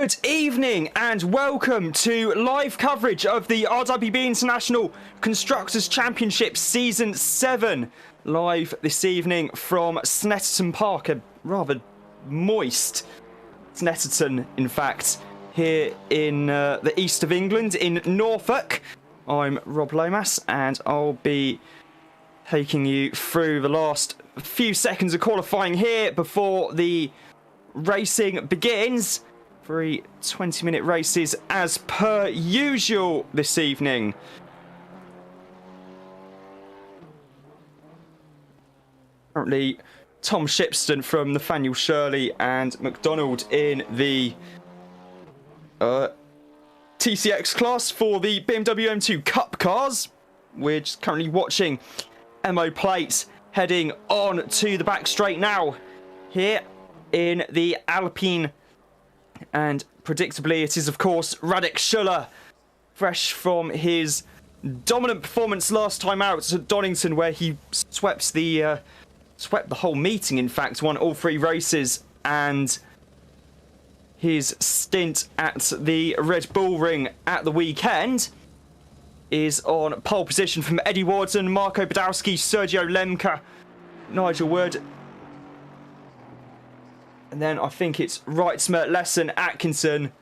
Good evening and welcome to live coverage of the RWB International Constructors Championship Season 7. Live this evening from Snetterton Park, a rather moist Snetterton, in fact, here in the east of England, in Norfolk. I'm Rob Lomas and I'll be taking you through the last few seconds of qualifying here before the racing begins. 3 20-minute races as per usual this evening. Currently, Tom Shipston from Nathaniel Shirley and McDonald in the TCX class for the BMW M2 Cup cars. We're just currently watching MO Plates heading on to the back straight now here in the Alpine. And predictably, it is, of course, Radek Schuller, fresh from his dominant performance last time out at Donington, where he swept the whole meeting, in fact, won all 3 races, and his stint at the Red Bull Ring at the weekend is on pole position from Eddie Warden, Marco Badowski, Sergio Lemke, Nigel Wood. And then I think it's Wrightsmer, Lesson, Atkinson.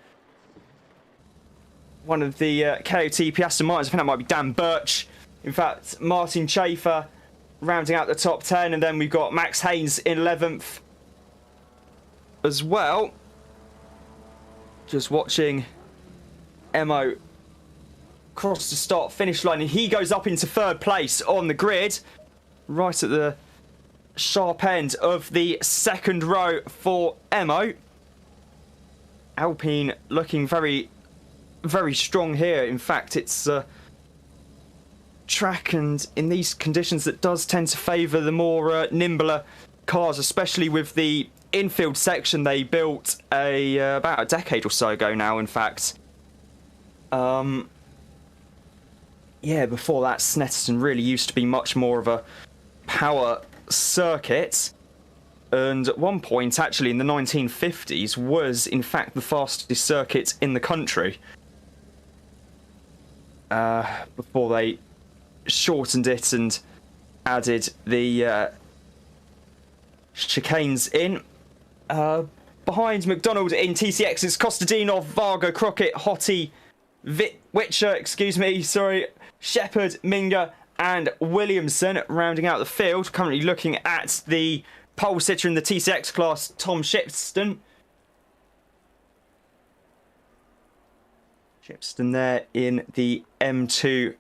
One of the KOTP Aston Martins, I think that might be Dan Birch. In fact, Martin Chafer rounding out the top 10. And then we've got Max Haynes in 11th as well. Just watching Emo cross the start finish line. And he goes up into 3rd place on the grid. Right at the sharp end of the 2nd row for Emo. Alpine looking very, very strong here. In fact, it's a track, and in these conditions that does tend to favour the more nimbler cars, especially with the infield section they built about a decade or so ago now, in fact. Yeah, before that, Snetterton really used to be much more of a power circuit, and at one point actually in the 1950s was in fact the fastest circuit in the country before they shortened it and added the chicanes in. Behind McDonald in TCX is Kostadinov, Vargo, Crockett, Hottie, Witcher, Shepherd, Minga and Williamson rounding out the field. Currently looking at the pole sitter in the TCX class, Tom Shipston. Shipston there in the M2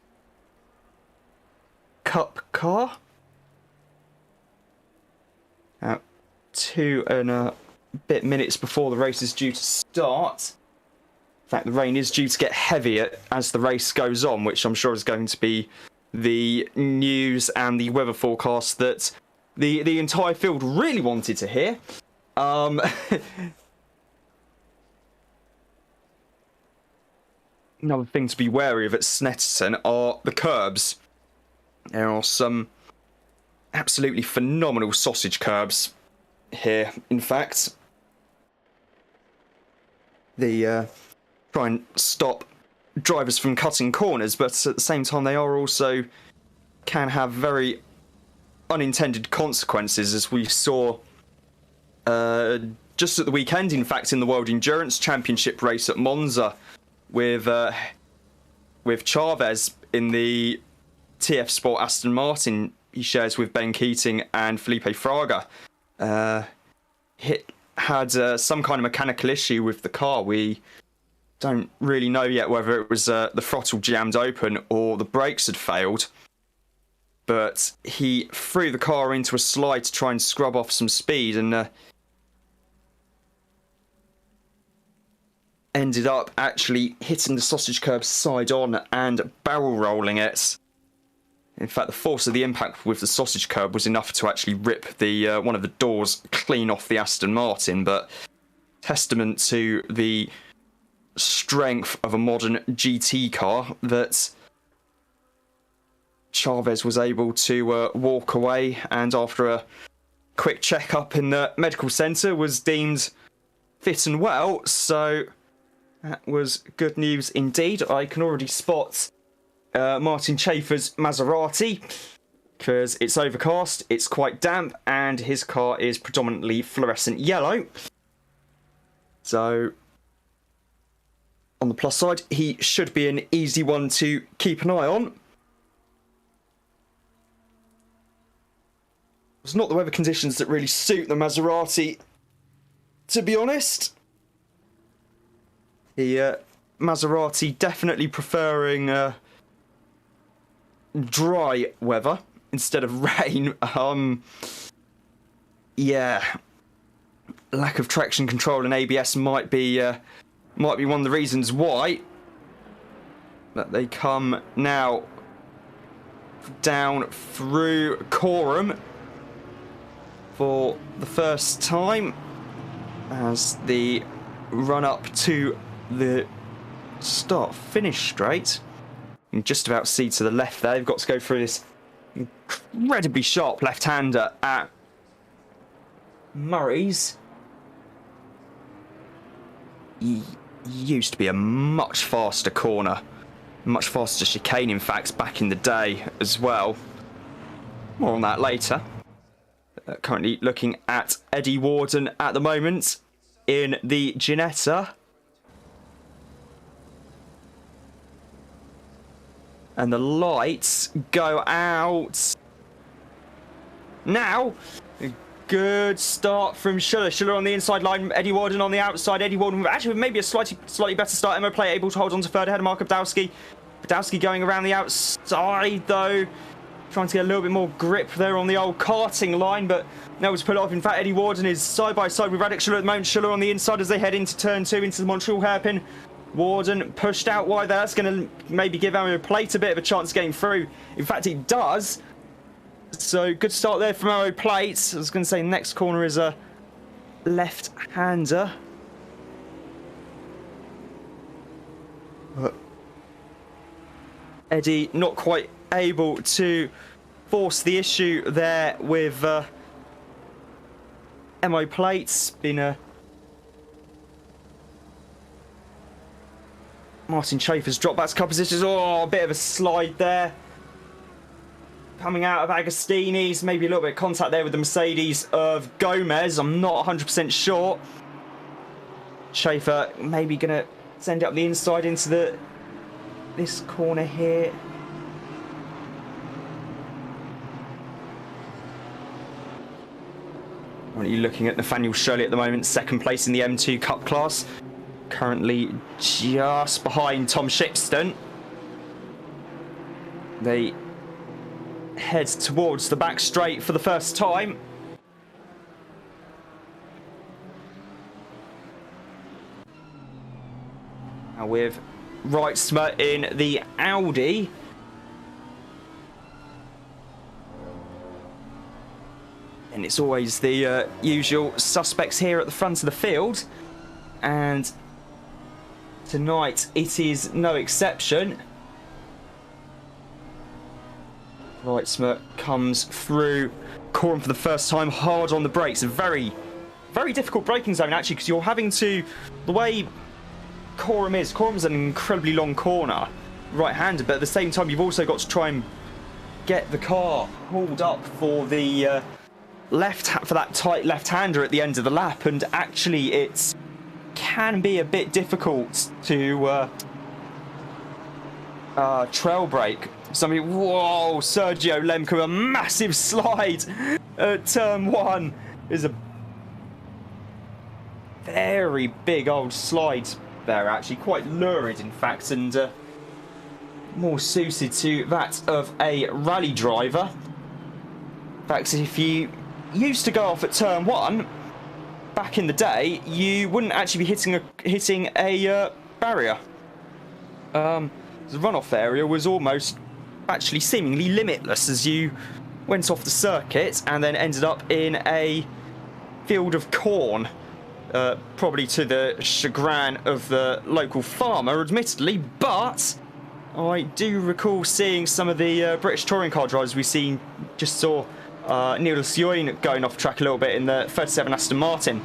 Cup car. 2 and a bit minutes before the race is due to start. In fact, the rain is due to get heavier as the race goes on, which I'm sure is going to be the news and the weather forecast that the entire field really wanted to hear. Another thing to be wary of at Snetterton are the curbs. There are some absolutely phenomenal sausage curbs here, in fact. They try and stop drivers from cutting corners, but at the same time they are also can have very unintended consequences, as we saw just at the weekend, in fact, in the World Endurance Championship race at Monza with Chavez in the TF Sport Aston Martin he shares with Ben Keating and Felipe Fraga. Had some kind of mechanical issue with the car. We don't really know yet whether it was the throttle jammed open or the brakes had failed. But he threw the car into a slide to try and scrub off some speed and ended up actually hitting the sausage curb side on and barrel rolling it. In fact, the force of the impact with the sausage curb was enough to actually rip the one of the doors clean off the Aston Martin, but testament to the strength of a modern GT car that Chavez was able to walk away, and after a quick check-up in the medical centre was deemed fit and well. So That was good news indeed. I can already spot Martin Chafer's Maserati because it's overcast, it's quite damp, and his car is predominantly fluorescent yellow. So, on the plus side, he should be an easy one to keep an eye on. It's not the weather conditions that really suit the Maserati, to be honest. The Maserati definitely preferring dry weather instead of rain. Yeah, lack of traction control and ABS might be one of the reasons why. That they come now down through Coram for the first time as the run up to the start finish straight. You can just about see to the left there, they've got to go through this incredibly sharp left-hander at Murray's. Used to be a much faster corner, much faster chicane in fact back in the day as well. More on that later. Currently looking at Eddie Warden at the moment in the Ginetta. And the lights go out now. Good start from Schuller. Schuller on the inside line, Eddie Warden on the outside. Eddie Warden actually with maybe a slightly better start. Emma Play able to hold on to third ahead of Mark Badowski. Badowski going around the outside though. Trying to get a little bit more grip there on the old karting line, but no one's put it off. In fact, Eddie Warden is side by side with Radek Schuller at the moment. Schuller on the inside as they head into turn 2 into the Montreal hairpin. Warden pushed out wide there. That's going to maybe give Arrow Plate a bit of a chance of getting through. In fact, it does. So, good start there from Arrow Plate. I was going to say next corner is a left-hander. But Eddie not quite able to force the issue there with MO Plates. Been a Martin Chafer's dropped back a couple positions. Oh, a bit of a slide there. Coming out of Agostini's. Maybe a little bit of contact there with the Mercedes of Gomez. I'm not 100% sure. Chafer maybe going to send it up the inside into this corner here. What are you looking at? Nathaniel Shirley at the moment, second place in the M2 Cup class. Currently just behind Tom Shixton. They head towards the back straight for the first time. Now with Reitzmer in the Audi. And it's always the usual suspects here at the front of the field. And tonight it is no exception. Reitzmer comes through Coram for the first time, hard on the brakes. A very, very difficult braking zone actually, because you're having to, the way Coram's an incredibly long corner, right-handed, but at the same time you've also got to try and get the car pulled up for the for that tight left-hander at the end of the lap, and actually it can be a bit difficult to trail brake. Somebody, whoa, Sergio Lemke, a massive slide at turn 1 is a very big old slide there, actually quite lurid in fact, and more suited to that of a rally driver. In fact, if you used to go off at turn 1 back in the day, you wouldn't actually be hitting a barrier. The runoff area was almost actually seemingly limitless as you went off the circuit and then ended up in a field of corn, probably to the chagrin of the local farmer, admittedly, but I do recall seeing some of the British touring car drivers we just saw Neil Sioin going off track a little bit in the 37 Aston Martin.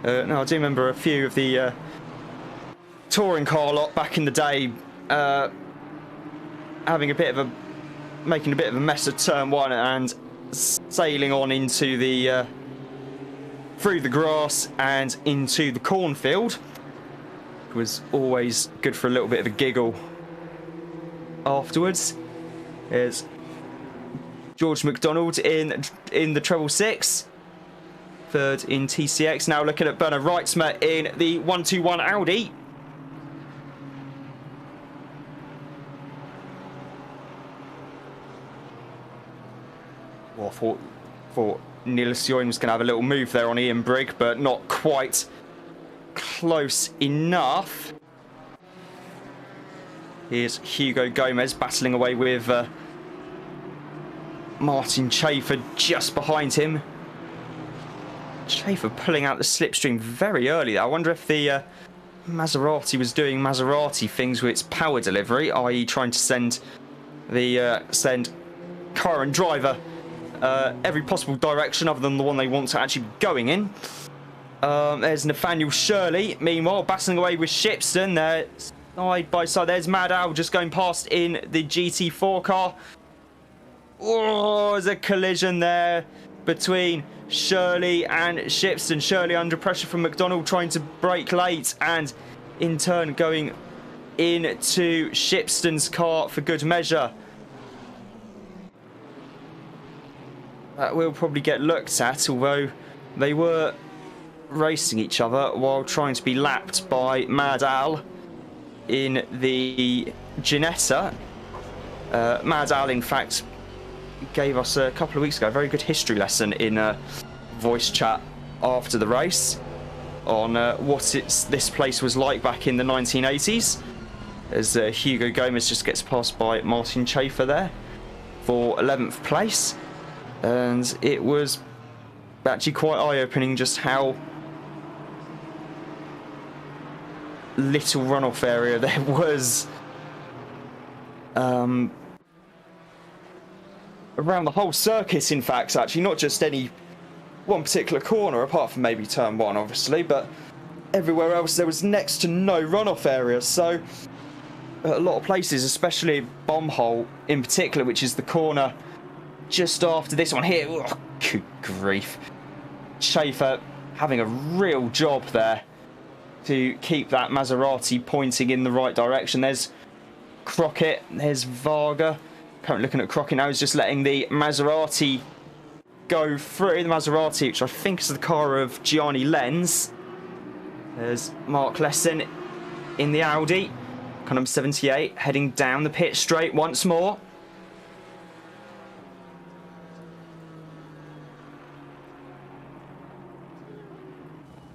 Now I do remember a few of the touring car lot back in the day, having a bit of a, making a bit of a mess of turn one and sailing on into the, through the grass and into the cornfield. It was always good for a little bit of a giggle afterwards. There's George McDonald in the treble six. Third in TCX. Now looking at Bernard Reitzmer in the 121 Audi. Well, I thought Niels Join was going to have a little move there on Ian Brigg, but not quite close enough. Here's Hugo Gomez battling away with Martin Chafer just behind him. Chafer pulling out the slipstream very early. I wonder if the Maserati was doing Maserati things with its power delivery, i.e. trying to send the send car and driver every possible direction other than the one they want to actually be going in. There's Nathaniel Shirley, meanwhile, battling away with Shipston there, side by side. There's Mad Al just going past in the GT4 car. Oh, there's a collision there between Shirley and Shipston. Shirley under pressure from McDonald, trying to brake late, and in turn going into Shipston's car for good measure. That will probably get looked at, although they were racing each other while trying to be lapped by Mad Al in the Ginetta. Mad Al, in fact, gave us a couple of weeks ago a very good history lesson in voice chat after the race on what this place was like back in the 1980s, as Hugo Gomez just gets passed by Martin Chafer there for 11th place. And it was actually quite eye-opening just how little runoff area there was around the whole circuit, in fact, actually, not just any one particular corner, apart from maybe turn one, obviously, but everywhere else there was next to no runoff area. So a lot of places, especially Bombhole in particular, which is the corner just after this one here. Oh, good grief. Chafer having a real job there to keep that Maserati pointing in the right direction. There's Crockett, there's Varga. Currently looking at Crockett now, he's just letting the Maserati go through. The Maserati, which I think is the car of Gianni Lenz. There's Mark Lesson in the Audi, car number 78, heading down the pit straight once more.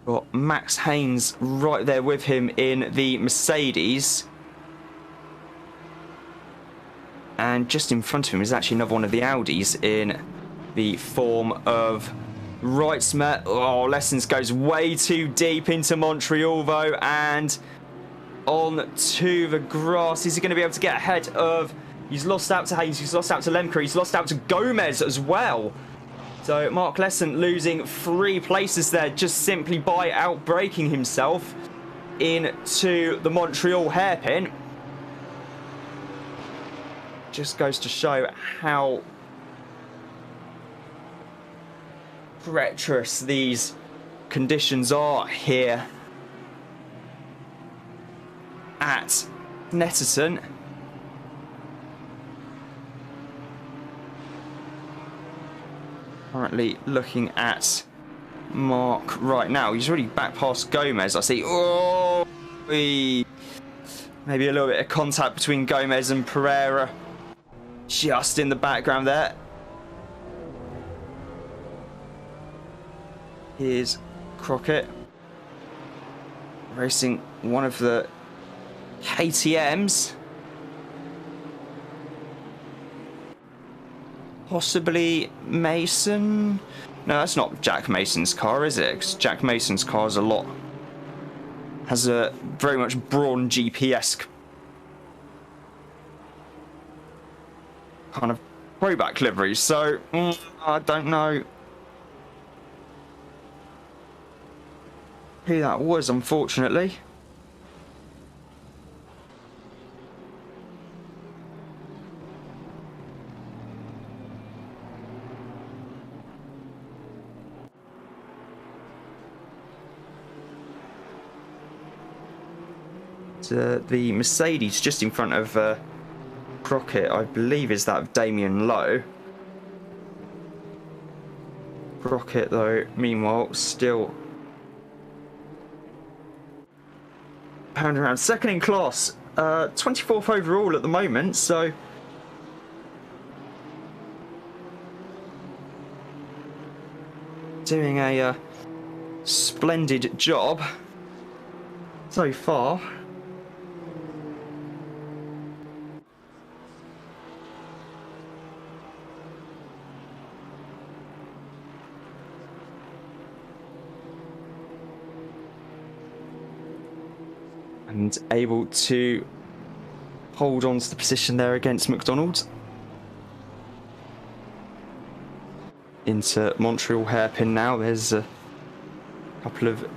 Got Max Haynes right there with him in the Mercedes. And just in front of him is actually another one of the Audis in the form of Reitzmer. Oh, Lessons goes way too deep into Montreal though, and on to the grass. Is he going to be able to get ahead of... He's lost out to Haynes, he's lost out to Lemke, he's lost out to Gomez as well. So Mark Lesson losing 3 places there just simply by outbraking himself into the Montreal hairpin. Just goes to show how treacherous these conditions are here at Snetterton. Currently looking at Mark right now. He's already back past Gomez. I see. Oh, maybe a little bit of contact between Gomez and Pereira just in the background there. Here's Crockett racing one of the KTMs. Possibly Mason? No, that's not Jack Mason's car, is it? 'Cause Jack Mason's car is has a very much Braun GP-esque kind of throwback livery. So I don't know who that was, unfortunately. The Mercedes just in front of Crockett, I believe, is that of Damien Lowe. Crockett, though, meanwhile, still pounding around. Second in class, 24th overall at the moment, so doing a splendid job so far. And able to hold on to the position there against McDonald. Into Montreal hairpin now. There's a couple of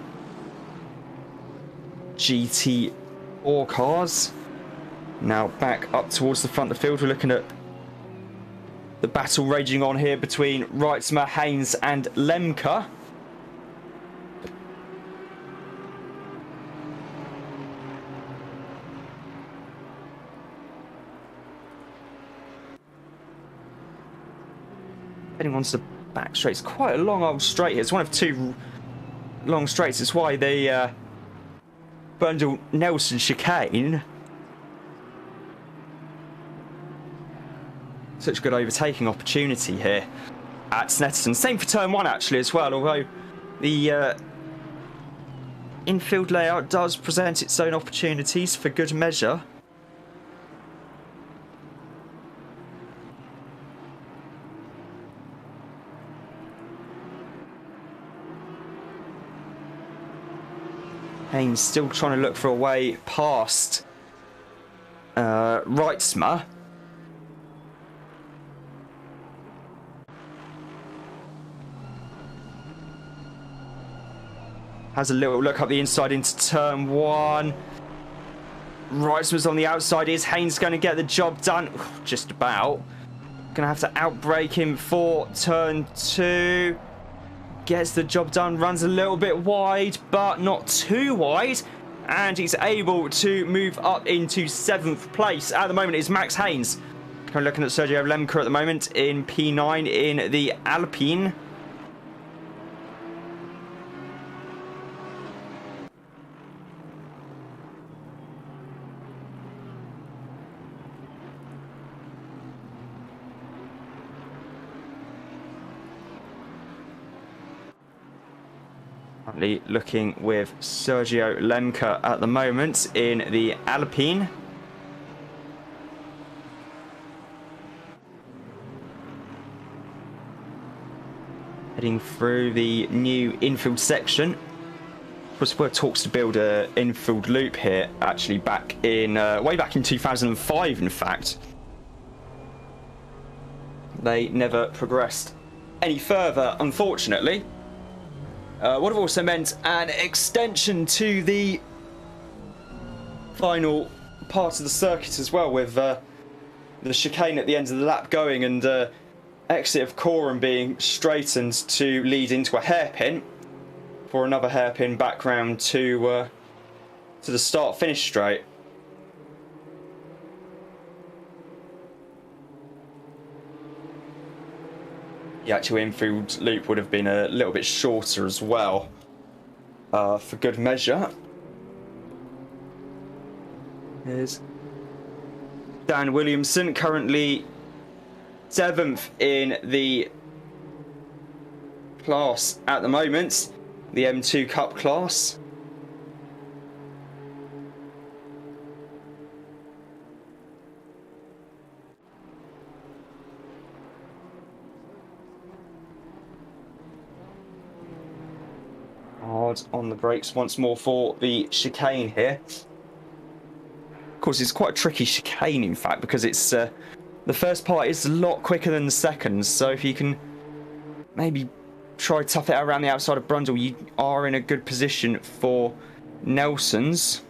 GT4 cars. Now back up towards the front of the field. We're looking at the battle raging on here between Reitzma, Haynes and Lemke. Heading onto the back straight. It's quite a long old straight here. It's one of two long straights. It's why they Bundle Nelson chicane. Such a good overtaking opportunity here at Snetterton. Same for turn one actually as well, although the infield layout does present its own opportunities for good measure. Haynes still trying to look for a way past Reitzma. Has a little look up the inside into turn one. Reitzma's on the outside. Is Haynes going to get the job done? Just about. Going to have to outbrake him for turn two. Gets the job done, runs a little bit wide, but not too wide. And he's able to move up into 7th place. At the moment, it's Max Haynes. Kind of looking at Sergio Lemke at the moment in P9 in the Alpine. Looking with Sergio Lemke at the moment in the Alpine. Heading through the new infield section. Of course, there were talks to build an infield loop here, actually back in way back in 2005, in fact. They never progressed any further, unfortunately. Would have also meant an extension to the final part of the circuit as well, with the chicane at the end of the lap going and exit of Coram being straightened to lead into a hairpin for another hairpin back round to the start-finish straight. The actual infield loop would have been a little bit shorter as well, for good measure. Here's Dan Williamson, currently 7th in the class at the moment, the M2 Cup class. Hard on the brakes once more for the chicane here. Of course, it's quite a tricky chicane, in fact, because it's the first part is a lot quicker than the second. So if you can maybe try to tough it out around the outside of Brundle, you are in a good position for Nelson's.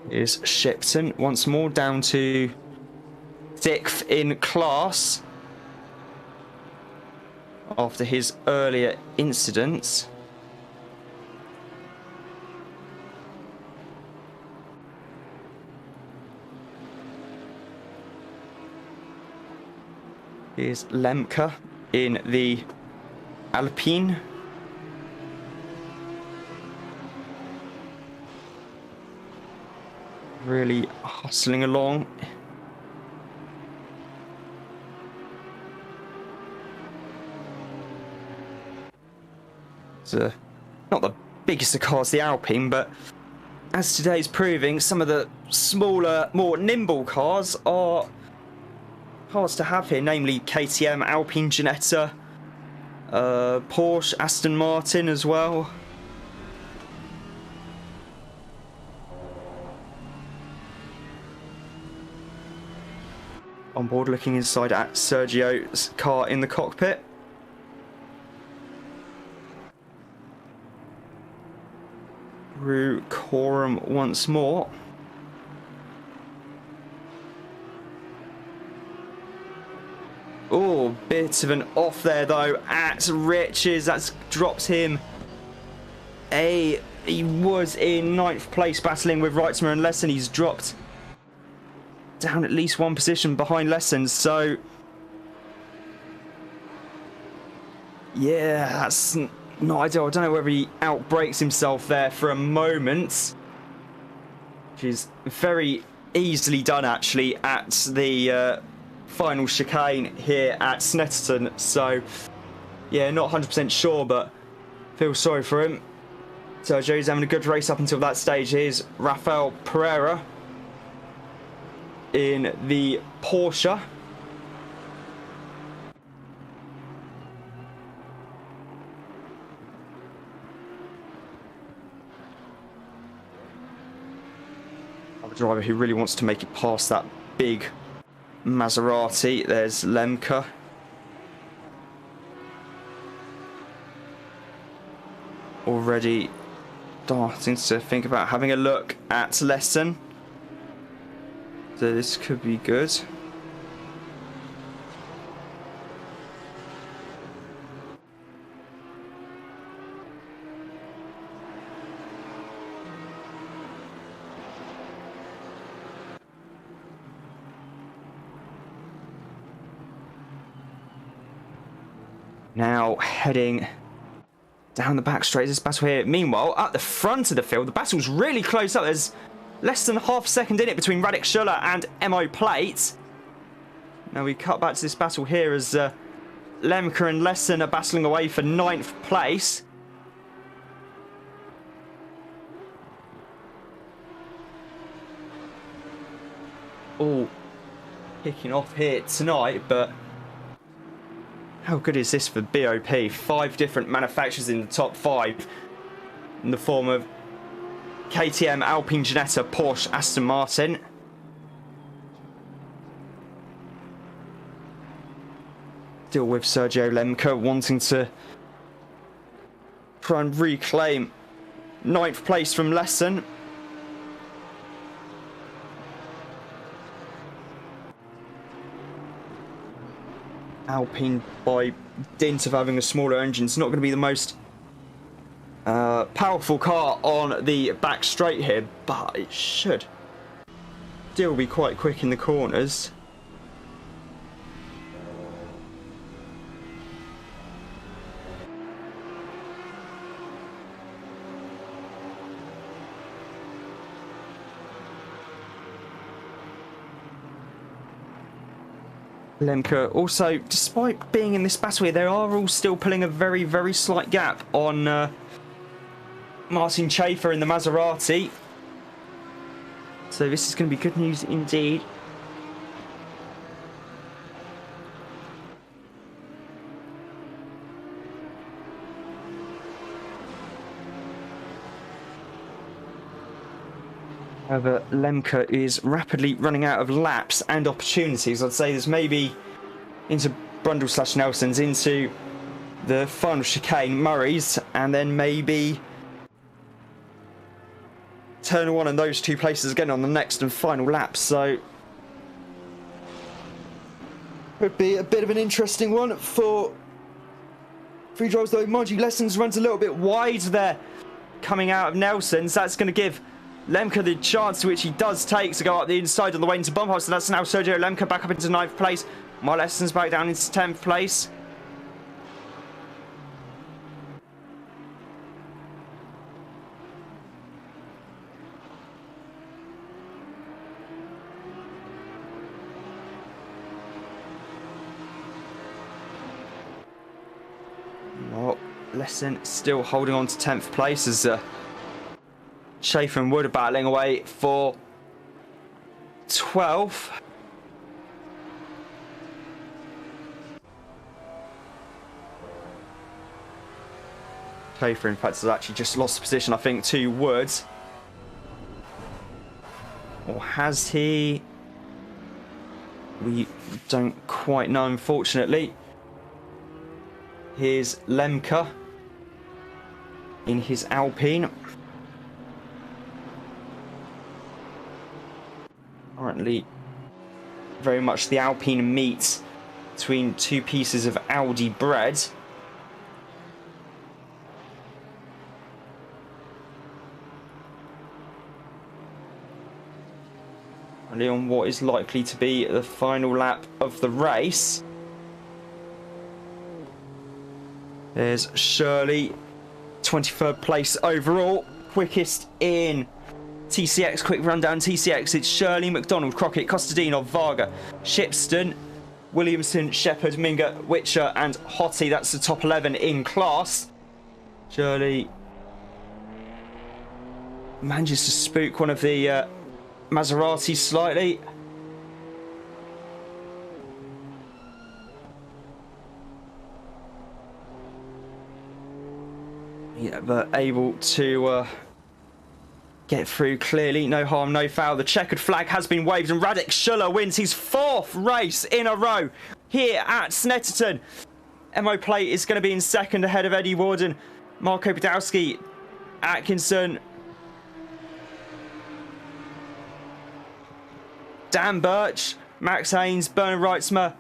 Is Shipton once more down to 6th in class. after his earlier incidents. Here's Lemke in the Alpine. Really hustling along. It's not the biggest of cars, the Alpine, but as today's proving, some of the smaller, more nimble cars are cars to have here, namely KTM, Alpine, Ginetta, Porsche, Aston Martin as well. On board, looking inside at Sergio's car in the cockpit. Through Quorum once more. Oh, bit of an off there though at Riches. That's dropped him. He was in 9th place battling with Reitzmer and Lesson. He's dropped down at least one position behind Lesson. So yeah, that's not ideal. I don't know whether he outbrakes himself there for a moment, which is very easily done actually at the final chicane here at Snetterton. So yeah, not 100% sure, but feel sorry for him. Sergio's having a good race up until that stage. Here's Rafael Pereira in the Porsche. A driver who really wants to make it past that big Maserati. There's Lemke. Already starting to think about having a look at Lesson. So this could be good. Now heading down the back straight, this battle here. Meanwhile, at the front of the field, the battle's really close up. There's less than half a second in it between Radek Schuller and MO Plate. Now we cut back to this battle here as Lemke and Lesson are battling away for 9th place. All kicking off here tonight, but how good is this for BOP? 5 different manufacturers in the top 5 in the form of KTM, Alpine, Ginetta, Porsche, Aston Martin. Still with Sergio Lemke wanting to try and reclaim 9th place from Lesson. Alpine, by dint of having a smaller engine, it's not going to be the most powerful car on the back straight here, but it should still be quite quick in the corners. Lemke also, despite being in this battle here, they are all still pulling a very, very slight gap on Martin Schaefer in the Maserati. So this is going to be good news indeed. However, Lemke is rapidly running out of laps and opportunities. I'd say there's maybe into Brundle/Nelson's, into the final chicane, Murray's, and then maybe turn 1 and those 2 places again on the next and final lap. So could be a bit of an interesting one for Free drives though, mind you, Lessons runs a little bit wide there. Coming out of Nelson's, that's going to give Lemke the chance, which he does take, to go up the inside on the way into bump up. So that's now Sergio Lemke back up into 9th place. My Lessons back down into 10th place. Well, Lesson still holding on to 10th place as Schaefer and Wood are battling away for 12th. Schaefer, in fact, has actually just lost the position, I think, to Wood. Or has he? We don't quite know, unfortunately. Here's Lemke in his Alpine. Currently, very much the Alpine meets between two pieces of Audi bread. Only on what is likely to be the final lap of the race. There's Shirley, 23rd place overall, quickest in TCX. Quick rundown TCX. It's Shirley, McDonald, Crockett, Costadino, Varga, Shipston, Williamson, Shepherd, Minga, Witcher, and Hottie. That's the top 11 in class. Shirley manages to spook one of the Maseratis slightly. Yeah, but able to get through clearly. No harm, no foul. The checkered flag has been waved and Radek Schuller wins his 4th race in a row here at Snetterton. MO Plate is going to be in 2nd ahead of Eddie Warden, Marco Badowski, Atkinson, Dan Birch, Max Haynes, Bernard Reitzmer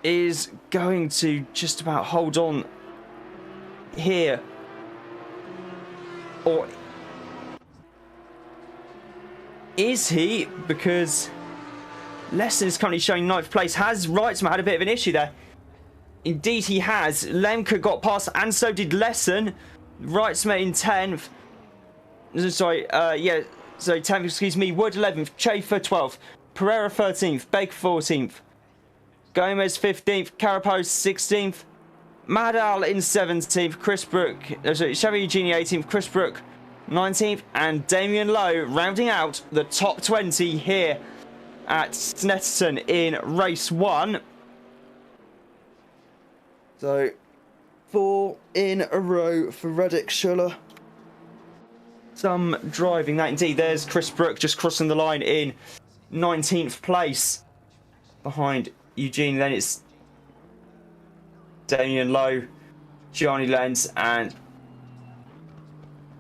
is going to just about hold on here. Or is he? Because Lesson is currently showing 9th place. Has Reitzmer had a bit of an issue there? Indeed he has. Lemke got past and so did Lesson. Reitzmer in 10th. Sorry, yeah. So 10th, excuse me. Wood 11th. Schaefer 12th. Pereira 13th. Baker 14th. Gomez 15th. Carapaz 16th. Madal in 17th. Chris Brook. Sorry, Xavier Eugenie 18th. Chris Brook 19th. And Damien Lowe rounding out the top 20 here at Snetterton in race 1. So 4 in a row for Radek Schuller. Some driving that indeed. There's Chris Brook just crossing the line in 19th place behind Eugene. Then it's Damien Lowe, Gianni Lenz, and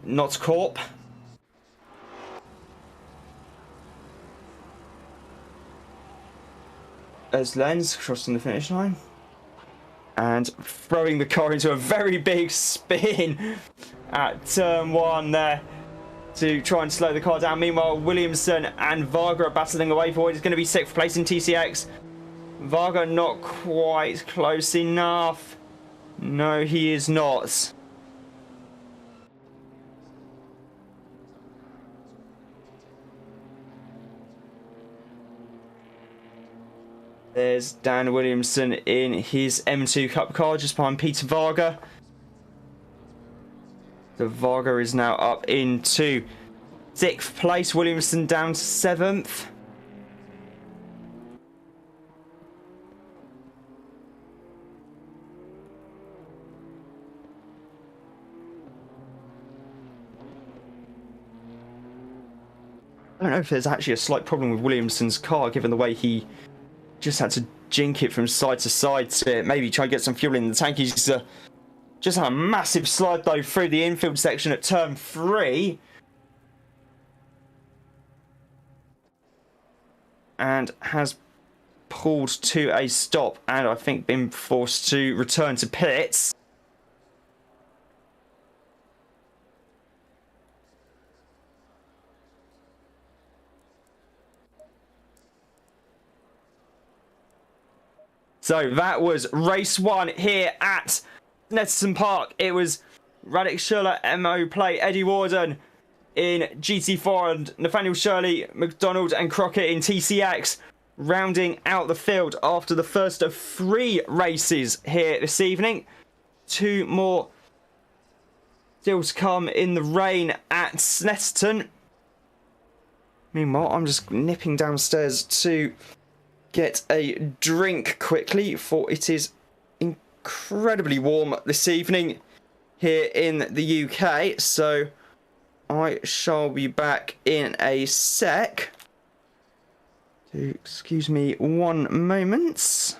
Not Corp. As Lenz crossing the finish line and throwing the car into a very big spin at turn 1 there to try and slow the car down. Meanwhile, Williamson and Varga are battling away for what is going to be 6th place in TCX. Varga not quite close enough. No, he is not. There's Dan Williamson in his M2 Cup car just behind Peter Varga. So Varga is now up into 6th place. Williamson down to 7th. I don't know if there's actually a slight problem with Williamson's car, given the way he just had to jink it from side to side to maybe try and get some fuel in the tank. He's just had a massive slide though through the infield section at turn 3. And has pulled to a stop and I think been forced to return to pits. So that was race 1 here at Snetterton Park. It was Radek Schuller, MO Plate, Eddie Warden in GT4, and Nathaniel Shirley, McDonald and Crockett in TCX, rounding out the field after the first of 3 races here this evening. 2 more still to come in the rain at Snetterton. Meanwhile, I'm just nipping downstairs to get a drink quickly, for it is incredibly warm this evening here in the UK. So I shall be back in a sec. Excuse me one moment.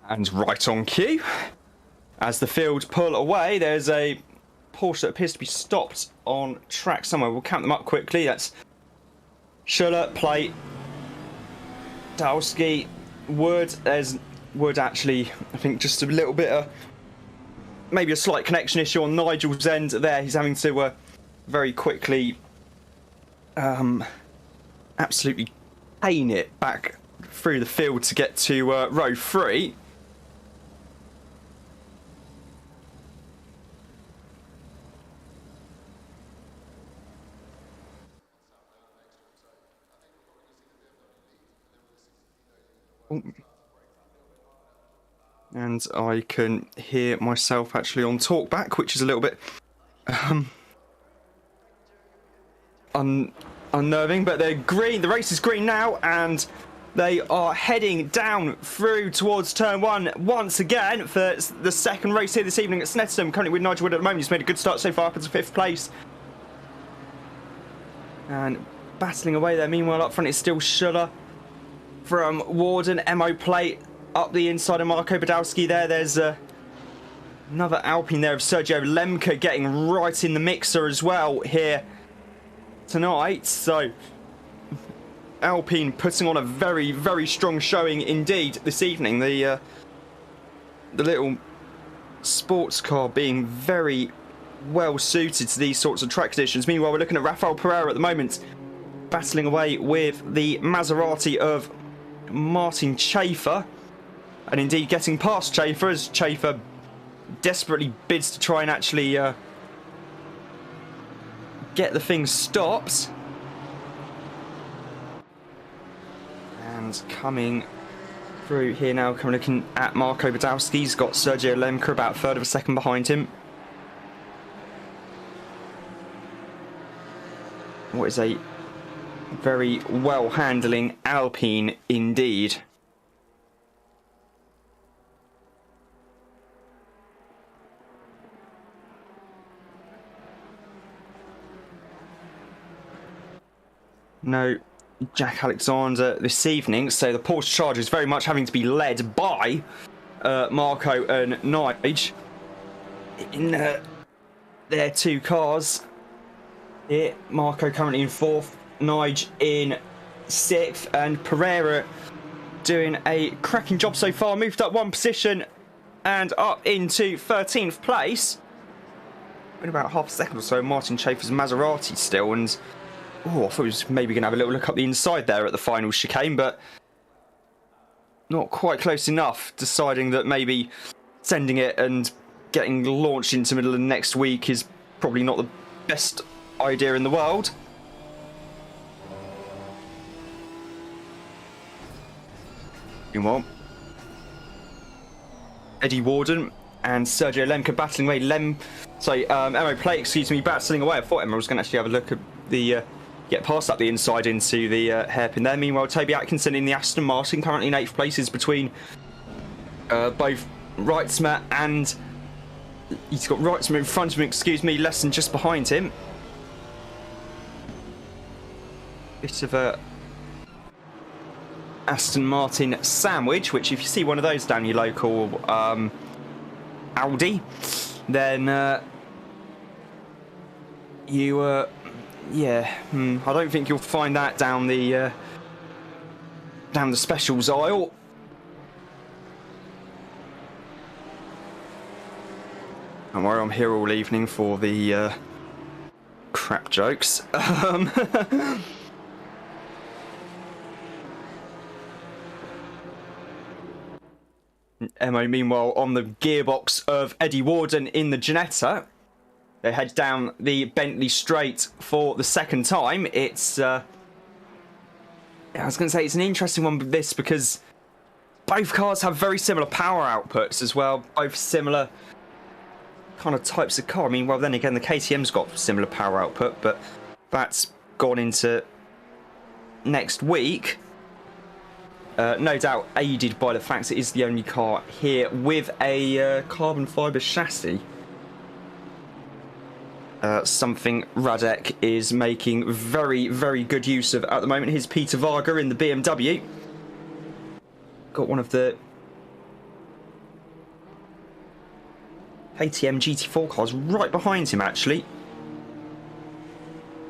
And right on cue, as the field pull away, there's a Porsche that appears to be stopped on track somewhere. We'll count them up quickly. That's Schuller, Plate, Dowski, Wood. There's Wood actually, I think, just a little bit of maybe a slight connection issue on Nigel's end there. He's having to very quickly absolutely cane it back through the field to get to row 3. And I can hear myself actually on talkback, which is a little bit unnerving, but they're green. The race is green now, and They are heading down through towards turn one once again for the second race here this evening at Snetterton. Currently with Nigel Wood at the moment. He's made a good start so far up into 5th place. And battling away there. Meanwhile, up front is still Schuller from Warden. MO plate up the inside of Marco Badowski there. There's another Alpine there of Sergio Lemke getting right in the mixer as well here tonight. So Alpine putting on a very, very strong showing indeed this evening. The little sports car being very well suited to these sorts of track conditions. Meanwhile, we're looking at Rafael Pereira at the moment, battling away with the Maserati of Martin Schaefer, and indeed getting past Schaefer as Schaefer desperately bids to try and actually get the thing stopped. And coming through here now, looking at Marco Badowski. He's got Sergio Lemke about a third of a second behind him. What is a very well handling Alpine indeed. No Jack Alexander this evening, so the Porsche Charger is very much having to be led by Marco and Nige in their two cars. Here, Marco currently in 4th, Nige in 6th, and Pereira doing a cracking job so far. Moved up 1 position and up into 13th place. In about half a second or so, Martin Schaefer's Maserati still, and oh, I thought he was maybe going to have a little look up the inside there at the final chicane, but not quite close enough, deciding that maybe sending it and getting launched into the middle of next week is probably not the best idea in the world. Meanwhile, Eddie Warden and Sergio Lemke battling away. Emma Plate, excuse me, battling away. I thought Emma was going to actually have a look at the get past up the inside into the hairpin there. Meanwhile, Toby Atkinson in the Aston Martin, currently in 8th place, is between both Reitzmer and he's got Reitzmer in front of him, excuse me, less than just behind him. Bit of a Aston Martin sandwich, which if you see one of those down your local Audi, then you yeah, I don't think you'll find that down the specials aisle. Don't worry, I'm here all evening for the crap jokes. Emo, meanwhile, on the gearbox of Eddie Warden in the Ginetta. They head down the Bentley Straight for the second time. It's, I was going to say, it's an interesting one with this because both cars have very similar power outputs as well. Both similar kind of types of car. I mean, well, then again, the KTM's got similar power output, but that's gone into next week. No doubt aided by the fact it is the only car here with a carbon fibre chassis. Something Radek is making very, very good use of at the moment. Here's Peter Varga in the BMW. Got one of the KTM GT4 cars right behind him, actually.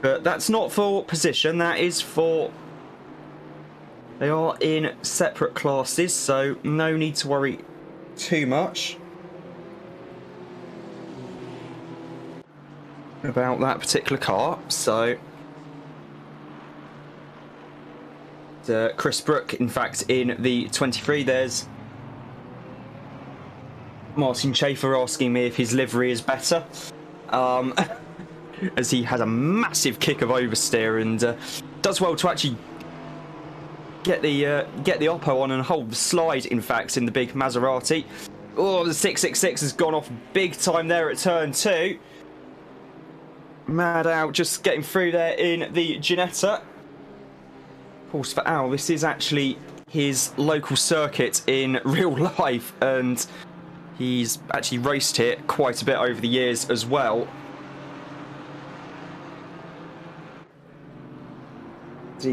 But that's not for position, that is for... They are in separate classes, so no need to worry too much about that particular car. So Chris Brook, in fact, in the 23. There's Martin Schaefer asking me if his livery is better, as he has a massive kick of oversteer and does well to actually get the Oppo on and hold the slide, in fact, in the big Maserati. Oh, the 666 has gone off big time there at turn 2. Mad out just getting through there in the Ginetta. Horse for hour. This is actually his local circuit in real life, and he's actually raced here quite a bit over the years as well.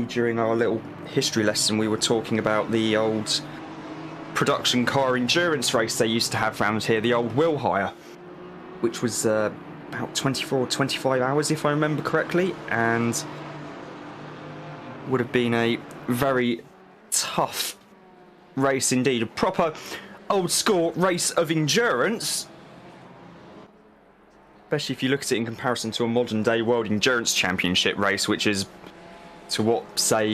During our little history lesson, we were talking about the old production car endurance race they used to have around here, the old Will Hire, which was about 24 or 25 hours if I remember correctly, and would have been a very tough race indeed. A proper old school race of endurance, especially if you look at it in comparison to a modern day World Endurance Championship race, which is to what, say,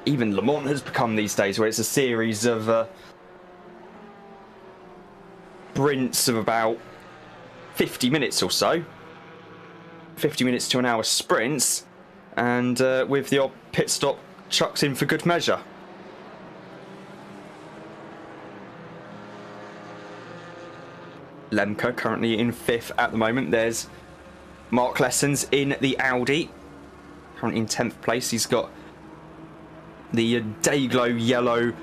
even Le Mans has become these days, where it's a series of sprints of about 50 minutes or so. 50 minutes to an hour sprints, and with the odd pit stop chucked in for good measure. Lemke currently in 5th at the moment. There's Mark Lessons in the Audi, currently in 10th place. He's got the Dayglow yellow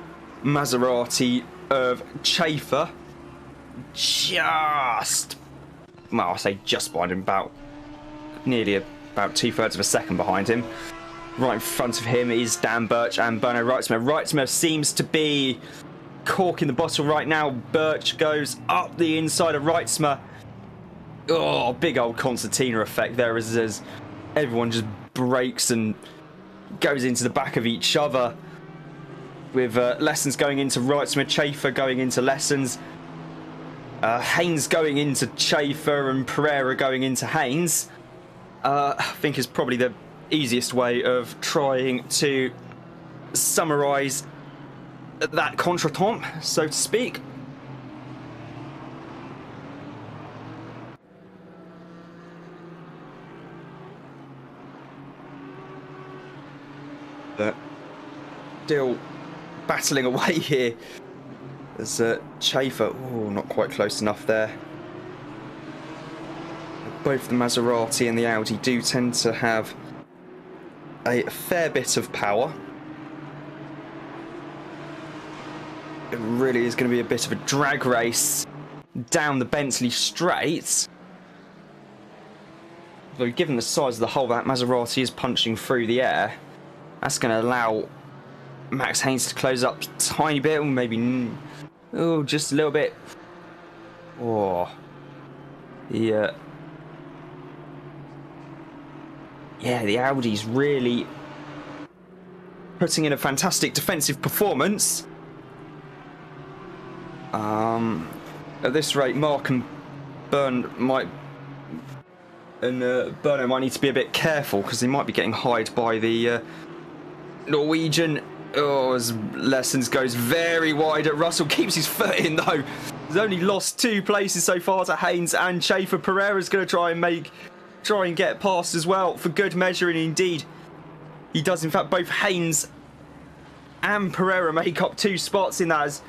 Maserati of Chafer just, well, I'll say just behind him, nearly about 2/3 of a second behind him. Right in front of him is Dan Birch and Berno Reitzmer. Reitzmer seems to be corking the bottle right now. Birch goes up the inside of Reitzmer. Oh, big old concertina effect there as everyone just breaks and goes into the back of each other, with Lessons going into Reitzmer, Chafer going into Lessons, Haynes going into Chafer, and Pereira going into Haynes. I think is probably the easiest way of trying to summarise that contretemps, so to speak. But still battling away here as Chafer, oh, not quite close enough there. Both the Maserati and the Audi do tend to have a fair bit of power. It really is going to be a bit of a drag race down the Bentley straight. Though given the size of the hole that Maserati is punching through the air, that's going to allow Max Haynes to close up a tiny bit, or maybe just a little bit. Oh, yeah. Yeah, the Audi's really putting in a fantastic defensive performance. At this rate, Mark and Berno might need to be a bit careful, because they might be getting hied by the Norwegian. Oh, as Lessons goes very wide at Russell, keeps his foot in though. He's only lost 2 places so far to Haynes and Chafer. Pereira's going to try and get past as well for good measure, and indeed he does. In fact, both Haynes and Pereira make up 2 spots in that, as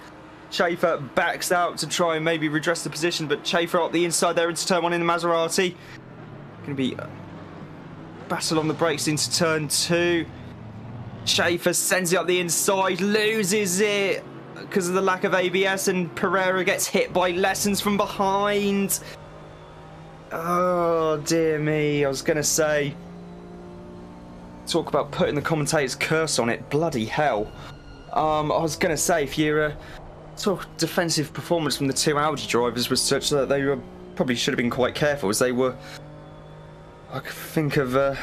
Chafer backs out to try and maybe redress the position, but Chafer up the inside there into turn 1 in the Maserati. Going to be battle on the brakes into turn 2. Chafer sends it up the inside, loses it because of the lack of ABS, and Pereira gets hit by Lessons from behind. Oh, dear me. I was going to say, talk about putting the commentator's curse on it. Bloody hell. I was going to say, if your sort of defensive performance from the 2 Audi drivers was such that they probably should have been quite careful, as they were, I could think of, I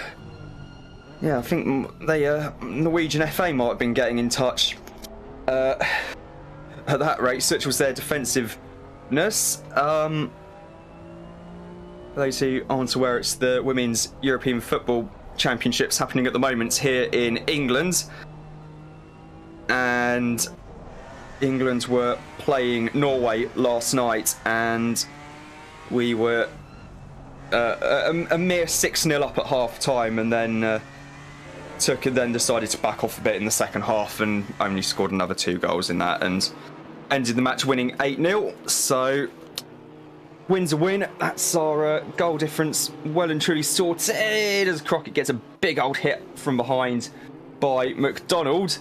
think they, Norwegian FA might have been getting in touch at that rate, such was their defensiveness. For those who aren't aware, it's the Women's European Football Championships happening at the moment here in England. And England were playing Norway last night, and we were a mere 6-0 up at half time, and then decided to back off a bit in the second half and only scored another 2 goals in that, and ended the match winning 8-0. So win's a win. That's our goal difference well and truly sorted, as Crockett gets a big old hit from behind by McDonald.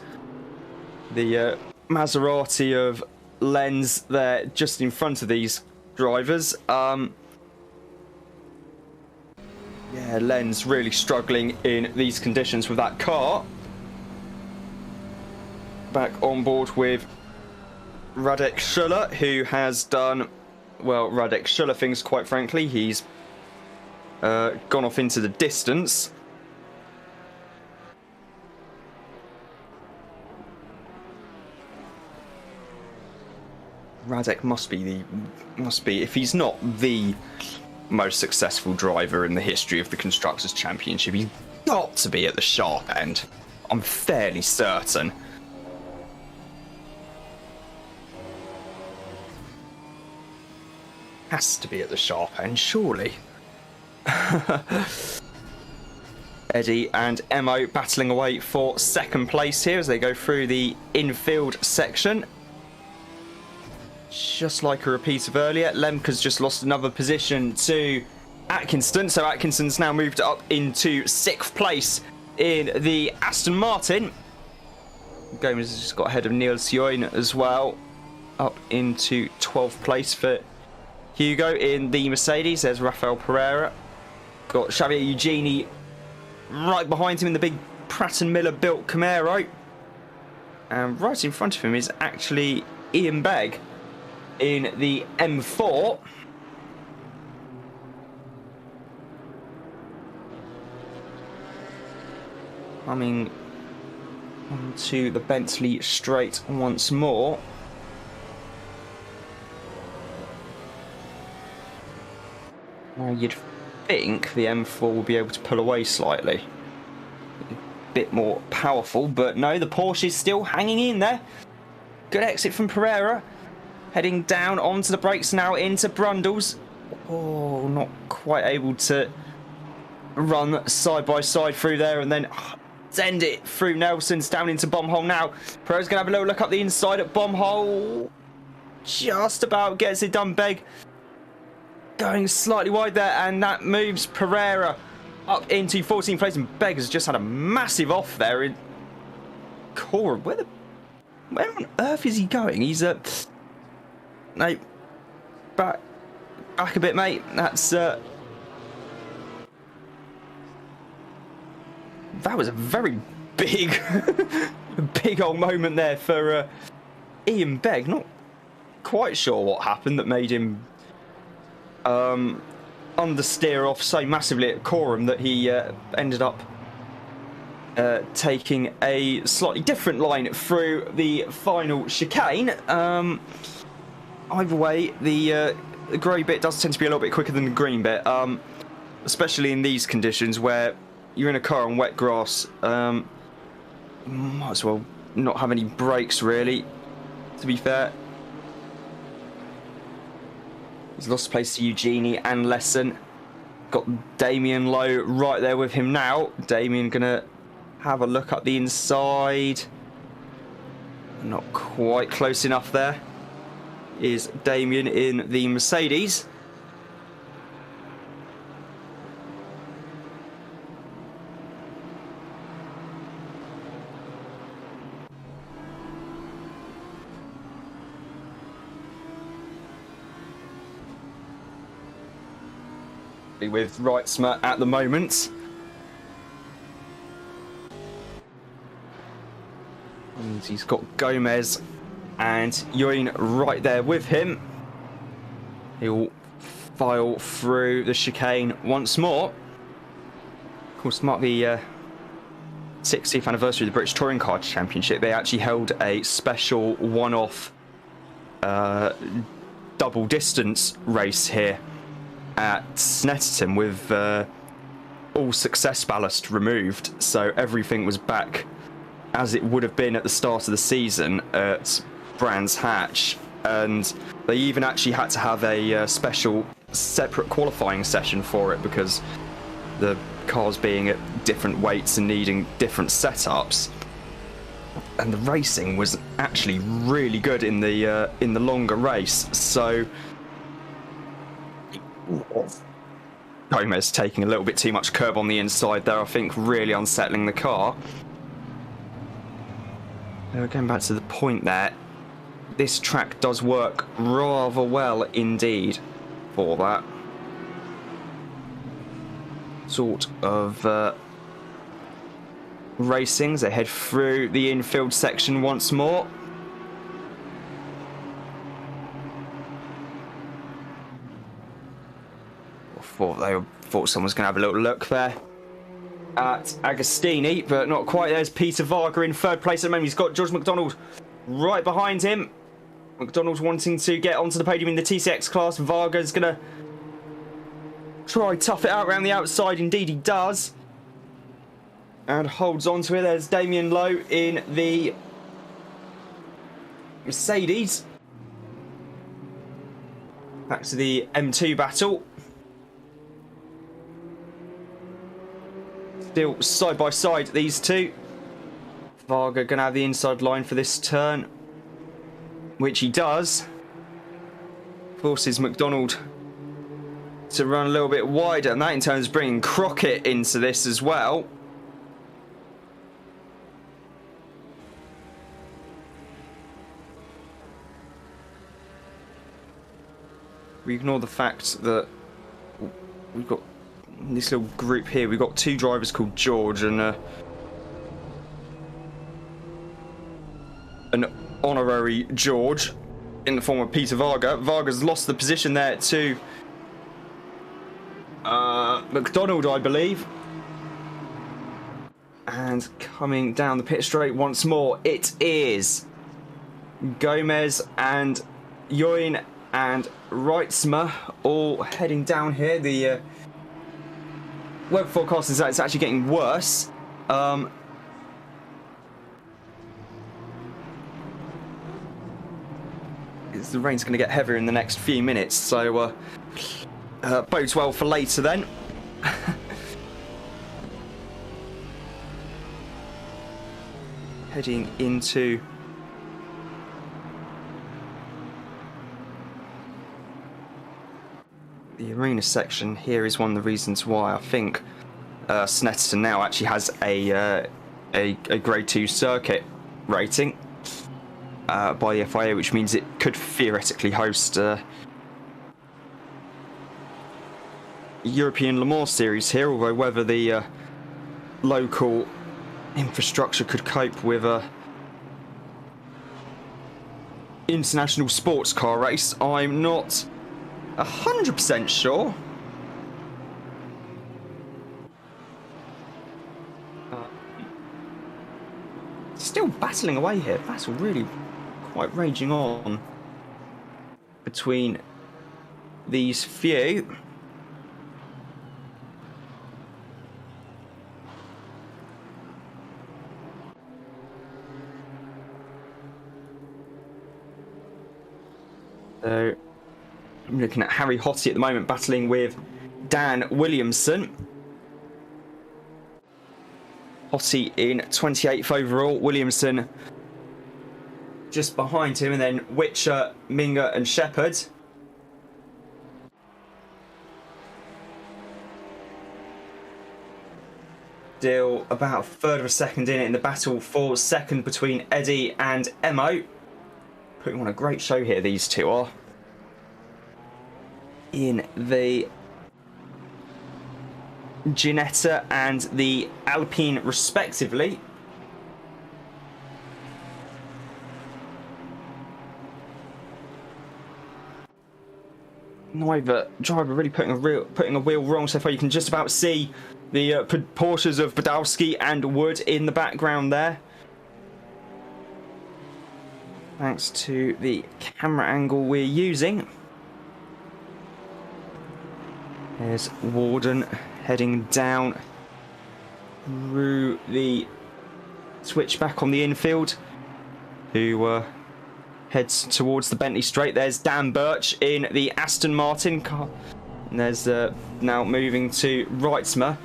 The Maserati of Lenz there just in front of these drivers. Yeah, Lenz really struggling in these conditions with that car. Back on board with Radek Schuller, who has done, well, Radek Schuller things, quite frankly. He's gone off into the distance. Radek must be, if he's not the most successful driver in the history of the Constructors' Championship, he's got to be at the sharp end. I'm fairly certain. Has to be at the sharp end, surely. Eddie and Emo battling away for second place here as they go through the infield section. Just like a repeat of earlier, Lemke's just lost another position to Atkinson. So Atkinson's now moved up into 6th place in the Aston Martin. Gomez has just got ahead of Niels Join as well. Up into 12th place for Hugo in the Mercedes. There's Rafael Pereira. Got Xavier Eugeni right behind him in the big Pratt & Miller built Camaro. And right in front of him is actually Ian Begg in the M4. Coming onto the Bentley straight once more. Now you'd think the M4 will be able to pull away slightly. A bit more powerful, but no, the Porsche is still hanging in there. Good exit from Pereira. Heading down onto the brakes now into Brundles. Oh, not quite able to run side by side through there and then send it through Nelson's down into bomb hole now. Pereira's going to have a little look up the inside at bomb hole. Just about gets it done. Begg going slightly wide there, and that moves Pereira up into 14th place, and Begg has just had a massive off there in Cora. Where on earth is he going? He's no, back a bit, mate. That's that was a very big big old moment there for Ian Begg. Not quite sure what happened that made him understeer off so massively at Coram that he ended up taking a slightly different line through the final chicane. Either way, the grey bit does tend to be a little bit quicker than the green bit, especially in these conditions where you're in a car on wet grass. Might as well not have any brakes, really, to be fair. He's lost place to Eugenie and Lesson. Got Damien Lowe right there with him now. Damien gonna have a look up the inside. Not quite close enough there. Is Damien in the Mercedes. With Reitzmer at the moment. And he's got Gomez and Yoin right there with him. He'll file through the chicane once more. Of course, mark the 60th anniversary of the British Touring Car Championship. They actually held a special one-off double distance race here at Snetterton with all success ballast removed, so everything was back as it would have been at the start of the season at Brands Hatch, and they even actually had to have a special separate qualifying session for it because the cars being at different weights and needing different setups, and the racing was actually really good in the longer race. So Gomez taking a little bit too much curb on the inside there, I think, really unsettling the car. Going back to the point there, this track does work rather well indeed for that sort of racing as they head through the infield section once more. Thought someone was going to have a little look there at Agostini, but not quite. There's Peter Varga in third place at the moment. He's got George McDonald right behind him. McDonald's wanting to get onto the podium in the TCX class. Varga's going to try tough it out around the outside. Indeed he does. And holds on to it. There's Damien Lowe in the Mercedes. Back to the M2 battle. Still side by side, these two. Varga going to have the inside line for this turn, which he does. Forces McDonald to run a little bit wider, and that in turn is bringing Crockett into this as well. We ignore the fact that we've got this little group here. We've got two drivers called George and an honorary George in the form of Peter Varga. Varga's lost the position there to McDonald, I believe. And coming down the pit straight once more, it is Gomez and Yoin and Reitzmer all heading down here. The web forecast is that it's actually getting worse. The rain's going to get heavier in the next few minutes, so bodes well for later then. Heading into the arena section here is one of the reasons why I think Snetterton now actually has a grade 2 circuit rating by the FIA, which means it could theoretically host European Le Mans series here, although whether the local infrastructure could cope with a international sports car race, I'm not 100% sure. Still battling away here. Battle really quite raging on between these few. So I'm looking at Harry Hottie at the moment battling with Dan Williamson. Hottie in 28th overall, Williamson just behind him, and then Witcher, Minga and Shepherd. Still about a third of a second in the battle for second between Eddie and Emo. Putting on a great show here, these two are. In the Ginetta and the Alpine respectively. Neither driver really putting a wheel wrong so far. You can just about see the Porsches of Badowski and Wood in the background there, thanks to the camera angle we're using. There's Warden heading down through the switchback on the infield, who heads towards the Bentley Straight. There's Dan Birch in the Aston Martin car. And there's now moving to Reitzmer.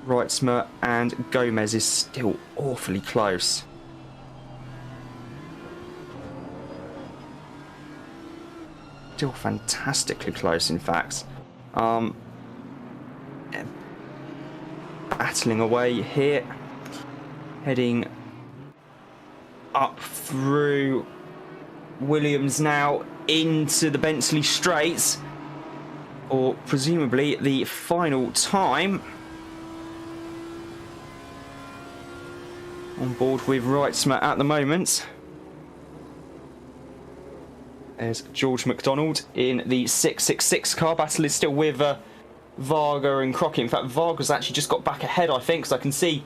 Reitzmer and Gomez is still awfully close. Still fantastically close, in fact. Battling away here. heading up through Williams now into the Bentley Straights, or presumably the final time. On board with Wrightsma at the moment. There's George McDonald in the 666 car. Battle is still with Varga and Crockett. In fact, Varga's actually just got back ahead, I think, because I can see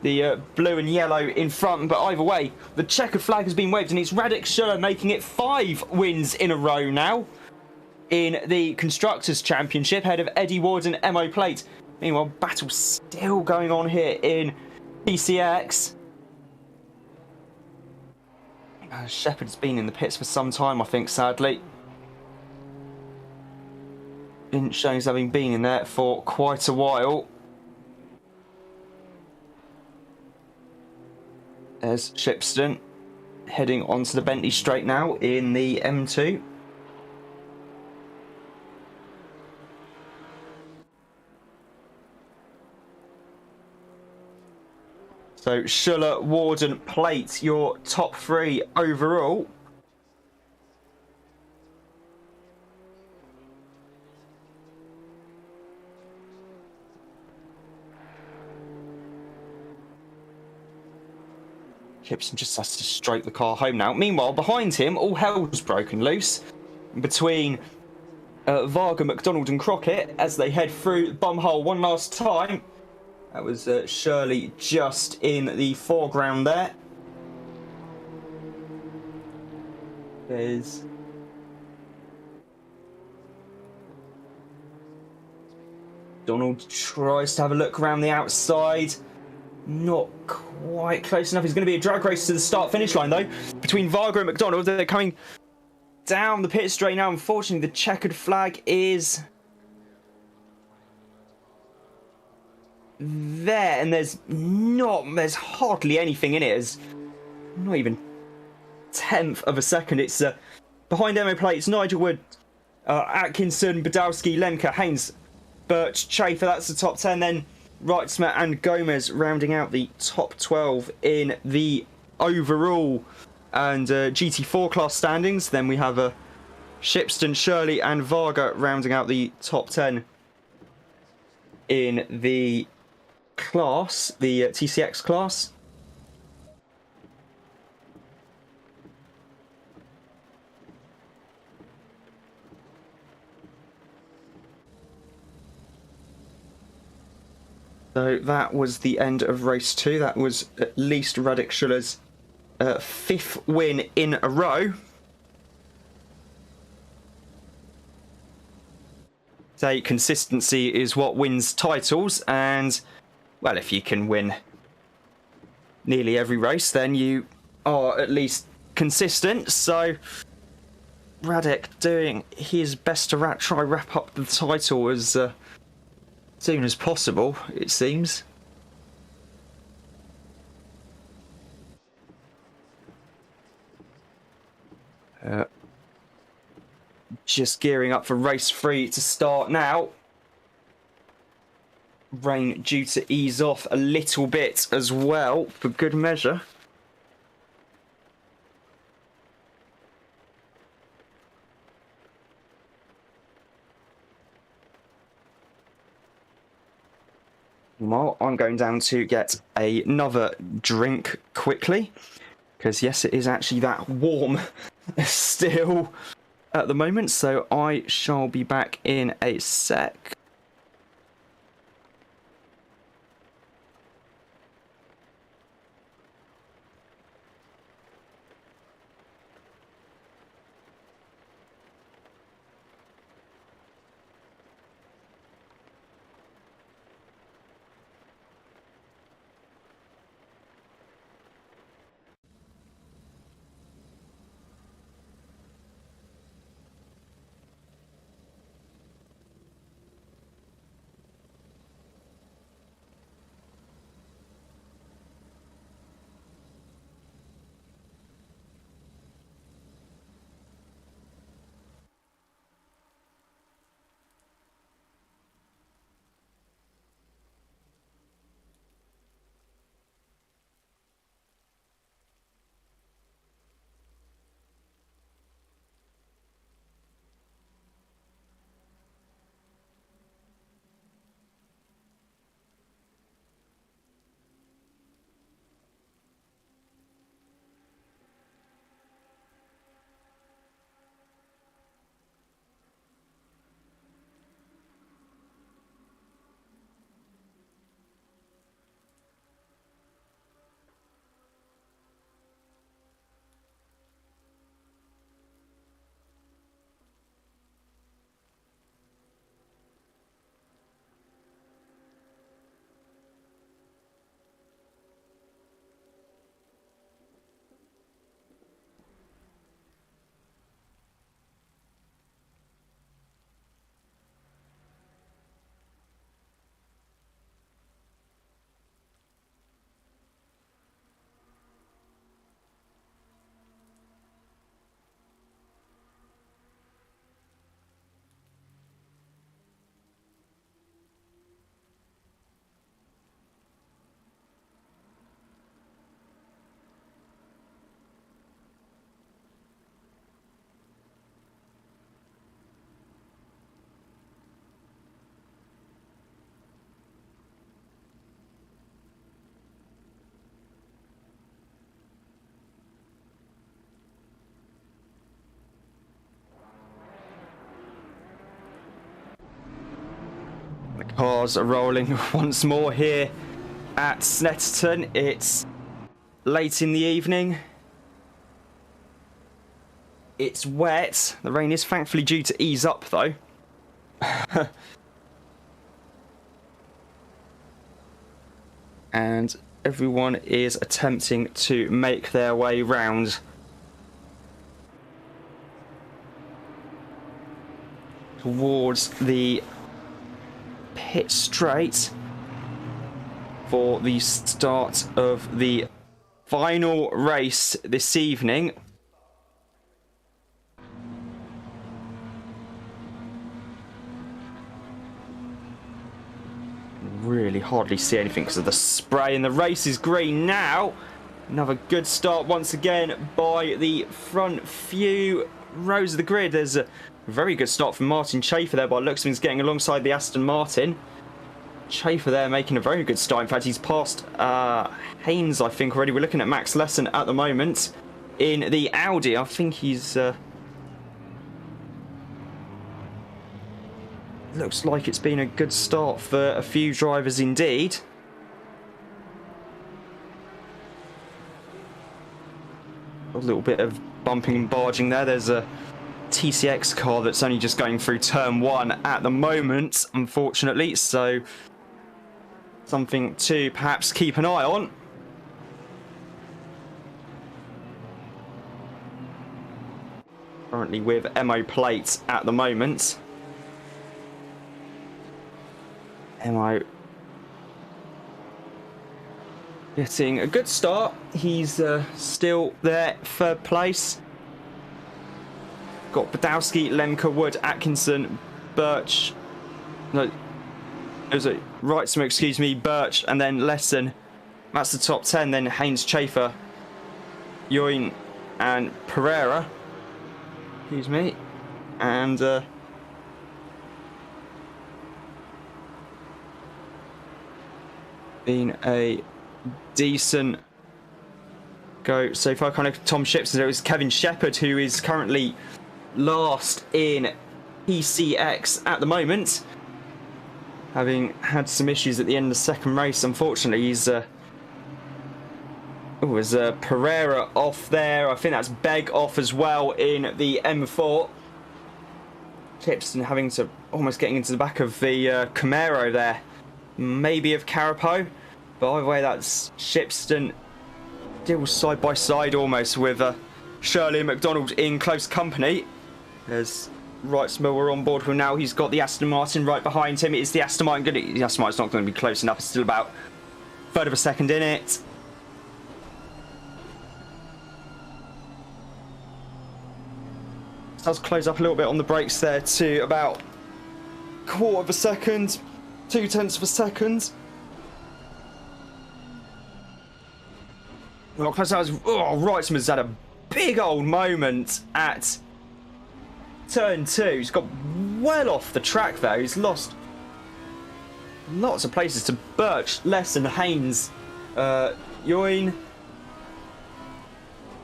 the blue and yellow in front. But either way, the checkered flag has been waved, and it's Radek Schuller making it 5 wins in a row now in the Constructors' Championship, ahead of Eddie Ward and MO Plate. Meanwhile, battle still going on here in PCX. Shepherd's been in the pits for some time, I think, sadly. Didn't show as having been in there for quite a while. There's Shipston heading onto the Bentley Straight now in the M2. So Schuller, Ward and Plate, your top 3 overall. Gibson just has to straight the car home now. Meanwhile, behind him, all hell's broken loose between Varga, McDonald and Crockett as they head through Bumhole one last time. That was Shirley just in the foreground there. There's Donald tries to have a look around the outside. Not quite close enough. It's going to be a drag race to the start-finish line, though, between Varga and McDonald. They're coming down the pit straight now. Unfortunately, the checkered flag is there, and there's hardly anything in it. It's not even 1/10 of a second. It's behind MO Plates, Nigel Wood, Atkinson, Badowski, Lemke, Haynes, Birch, Chafer. That's the top 10. Then Wrightsma and Gomez rounding out the top 12 in the overall and GT4 class standings. Then we have Shipston, Shirley and Varga rounding out the top 10 in the class, the TCX class. So that was the end of race 2. That was at least Radek Schuller's 5th win in a row. Say consistency is what wins titles, and well, if you can win nearly every race, then you are at least consistent. So Radek doing his best to try wrap up the title as soon as possible, it seems. Just gearing up for race 3 to start now. Rain due to ease off a little bit as well, for good measure. Well, I'm going down to get another drink quickly, because yes, it is actually that warm still at the moment, so I shall be back in a sec. Cars are rolling once more here at Snetterton. It's late in the evening. It's wet. The rain is thankfully due to ease up though. And everyone is attempting to make their way round towards the pit straight for the start of the final race this evening. Really hardly see anything because of the spray, and the race is green now. Another good start once again by the front few rows of the grid. There's a very good start from Martin Chafer there by looks of things, getting alongside the Aston Martin. Chafer there making a very good start. In fact, he's passed Haynes, I think, already. We're looking at Max Lesson at the moment in the Audi. I think he's... looks like it's been a good start for a few drivers indeed. A little bit of bumping and barging there. There's a TCX car that's only just going through turn 1 at the moment, unfortunately, so something to perhaps keep an eye on. Currently with MO plates at the moment. MO getting a good start. He's still there, third place. Got Badowski, Lemke, Wood, Atkinson, Birch. No, it was a Wrightsman, excuse me, Birch, and then Lesson. That's the top 10. Then Haynes, Chafer, Yoin, and Pereira. Excuse me. And been a decent go so far. Kind of Tom Shipson. It was Kevin Shepherd who is currently last in PCX at the moment, having had some issues at the end of the second race. Unfortunately, he's was Pereira off there. I think that's Begg off as well in the M4. Shipson having to almost getting into the back of the Camaro there. Maybe of Carapo, but either way, that's Shipston still side by side almost with Shirley and McDonald in close company. As Wrightsmill we're on board with now. He's got the Aston Martin right behind him. It's the Aston Martin. The Aston Martin's not going to be close enough. It's still about a third of a second in it. Does close up a little bit on the brakes there to about a quarter of a second. 0.2 of a second. Well, close out. Oh, Wrightsman's had a big old moment at turn 2. He's got well off the track there. He's lost lots of places to Birch, Lesson, Haynes, Yoin,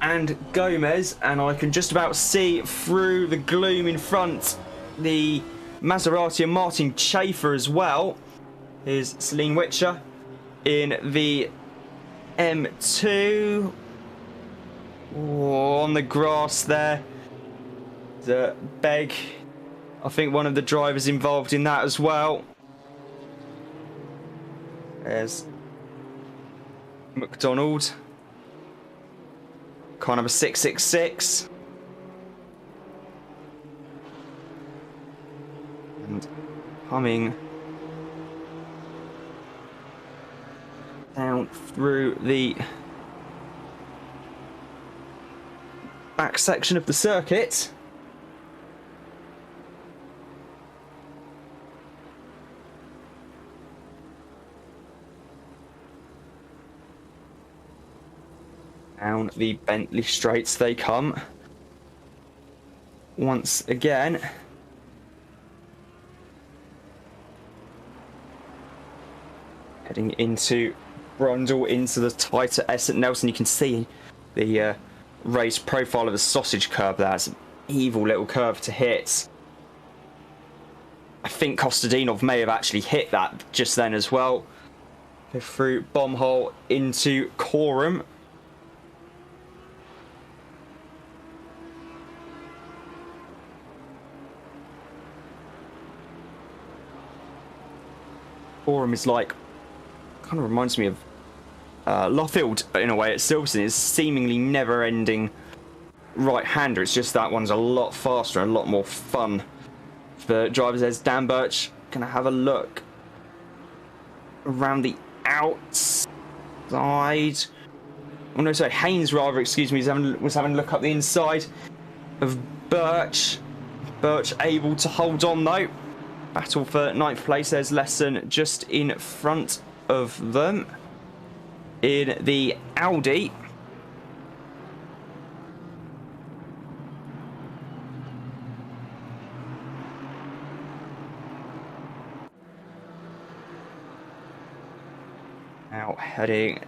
and Gomez. And I can just about see through the gloom in front the Maserati and Martin Chafer as well. Here's Celine Witcher in the M2. Oh, on the grass there. The Begg, I think one of the drivers involved in that as well. There's McDonald. Car number 666. And coming down through the back section of the circuit. Down the Bentley straights they come once again. Heading into Brundle, into the tighter S at Nelson. You can see the raised profile of the sausage curve there. It's an evil little curve to hit. I think Kostadinov may have actually hit that just then as well. Go through bomb hole into Corum. Corum is like, kind of reminds me of Luffield in a way at Silverstone. Is seemingly never-ending right-hander. It's just that one's a lot faster and a lot more fun for drivers. There's Dan Birch gonna have a look around the outside. Oh no, sorry, Haynes rather, excuse me, was having a look up the inside of Birch. Birch able to hold on though. Battle for 9th place. There's Lesson just in front of them in the Audi. Now heading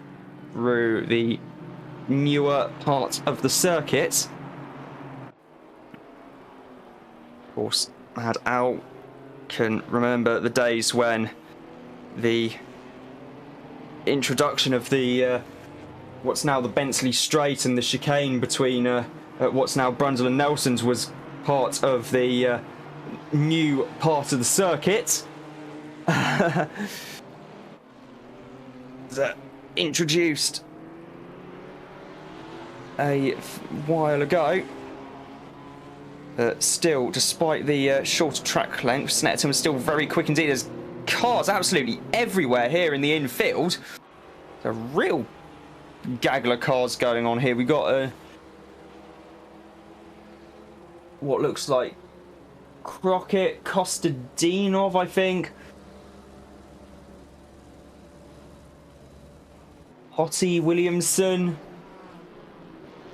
through the newer part of the circuit. Of course, Mad Al can remember the days when the introduction of the what's now the Bentley Straight and the chicane between what's now Brundle and Nelson's was part of the new part of the circuit. That introduced a while ago. Still, despite the shorter track length, Snetterton was still very quick indeed. There's cars absolutely everywhere here in the infield. There's a real gaggle of cars going on here. We got what looks like Crockett, Kostadinov, I think. Hottie, Williamson.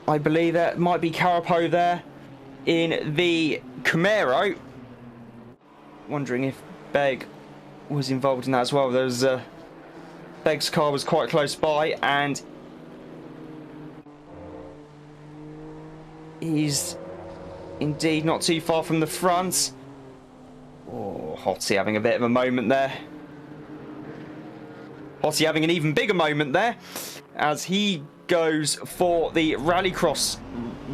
I believe that might be Carapo there in the Camaro. Wondering if Begg was involved in that as well. There's Begg's car was quite close by, and he's indeed not too far from the front. Oh, Hottie having a bit of a moment there. Hottie having an even bigger moment there as he goes for the rallycross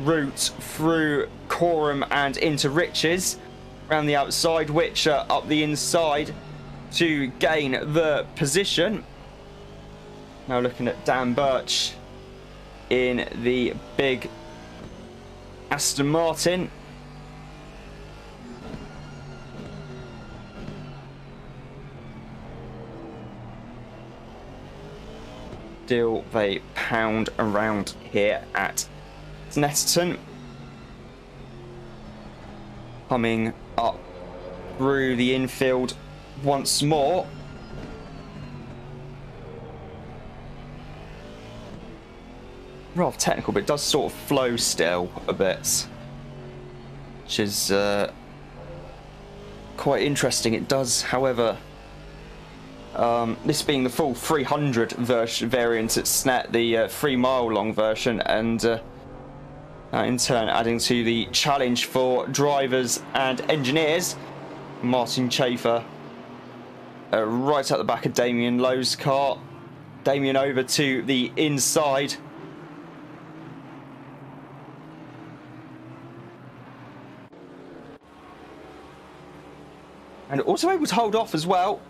route through Coram and into Riches around the outside, which up the inside to gain the position. Now looking at Dan Birch in the big Aston Martin. Still they pound around here at Snetterton. Coming up through the infield once more. Rather technical, but it does sort of flow still a bit, which is quite interesting. It does, however, this being the full 300 variant at Snet, the 3 mile long version, and in turn adding to the challenge for drivers and engineers. Martin Chafer right at the back of Damien Lowe's car. Damien over to the inside. And also able to hold off as well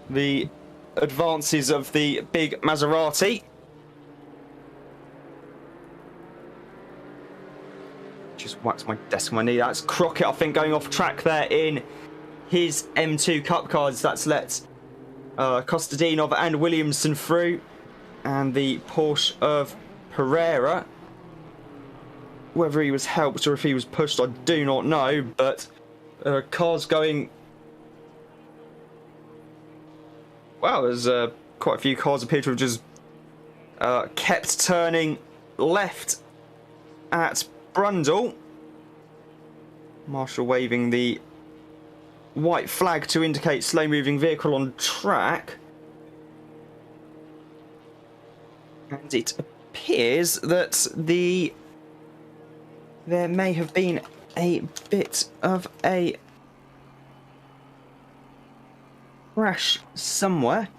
the advances of the big Maserati. Just whacked my desk on my knee. That's Crockett, I think, going off track there in his M2 Cup cars. That's let Kostadinov and Williamson through. And the Porsche of Pereira. Whether he was helped or if he was pushed, I do not know. But cars going... Wow, there's quite a few cars appear to have just kept turning left at Brundle. Marshall waving the white flag to indicate slow moving vehicle on track. And it appears that there may have been a bit of a crash somewhere.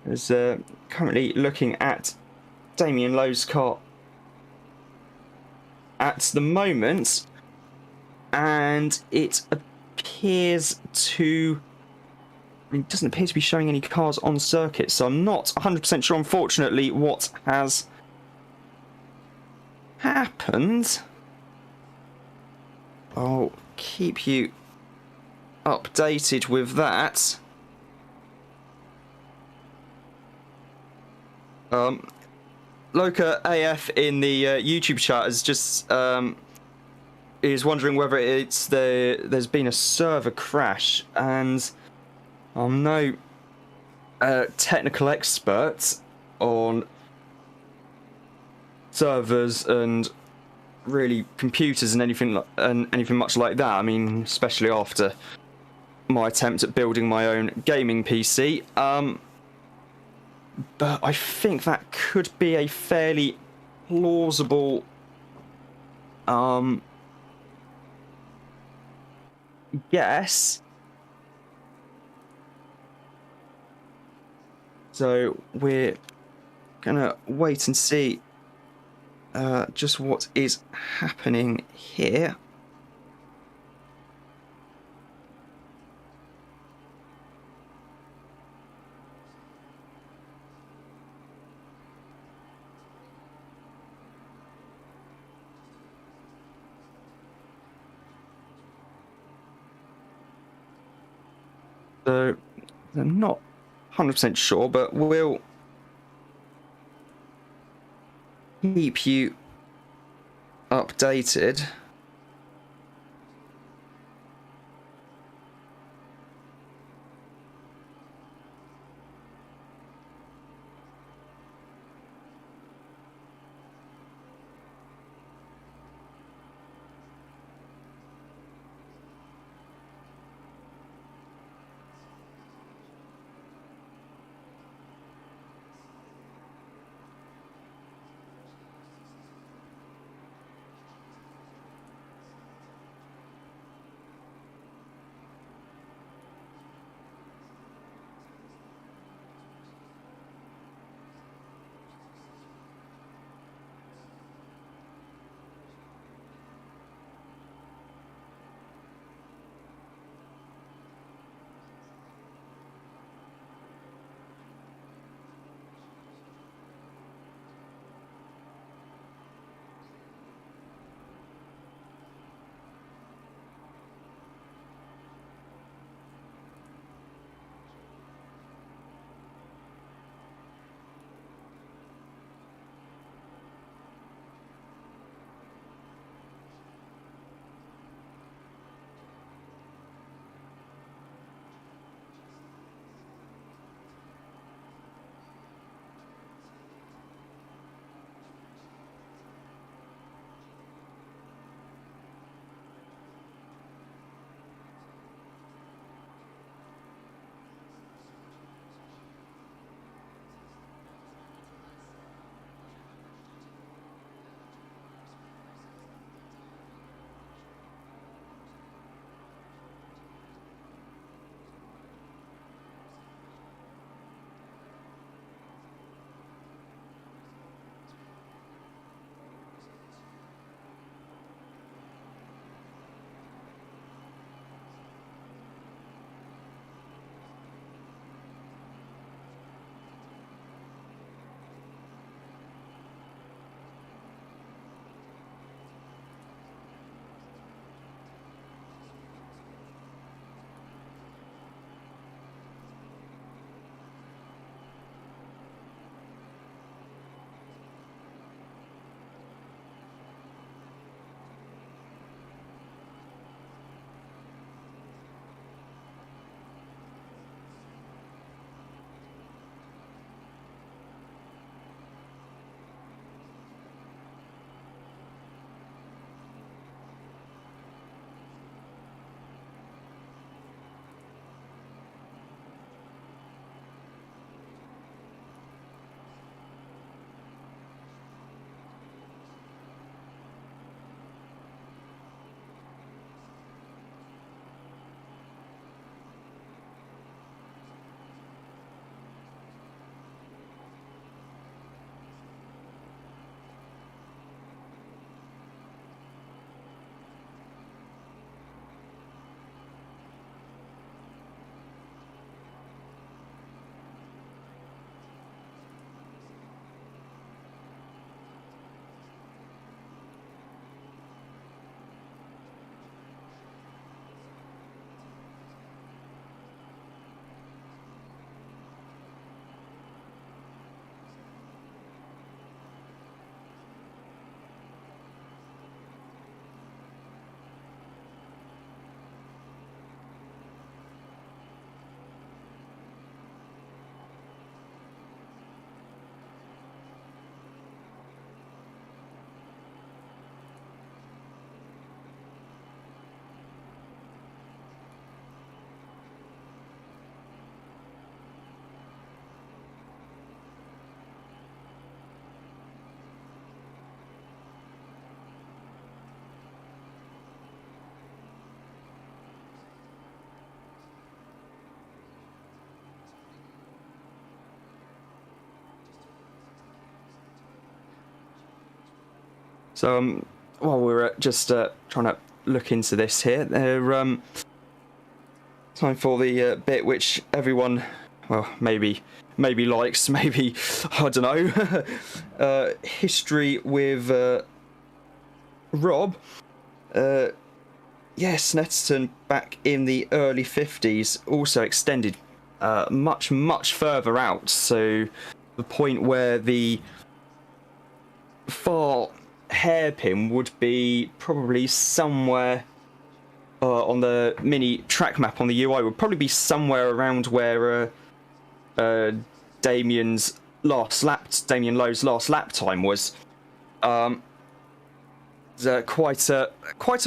There's currently looking at Damien Lowe's car at the moment, and it appears to... I mean, it doesn't appear to be showing any cars on circuit, so I'm not 100% sure, unfortunately, what has happened. I'll keep you updated with that. Loka AF in the YouTube chat is just is wondering whether it's there's been a server crash, and I'm no technical expert on servers and really computers and anything much like that. I mean, especially after my attempt at building my own gaming PC. But I think that could be a fairly plausible guess. So we're gonna wait and see just what is happening here. So I'm not 100% sure, but we'll keep you updated. So while we're just trying to look into this here, time for the bit which everyone, well, maybe likes, maybe, I don't know. History with Rob. Yes, Snetterton back in the early 50s also extended much further out, so the point where the far hairpin would be probably somewhere on the mini track map on the UI, would probably be somewhere around where Damien Lowe's last lap time was. Quite a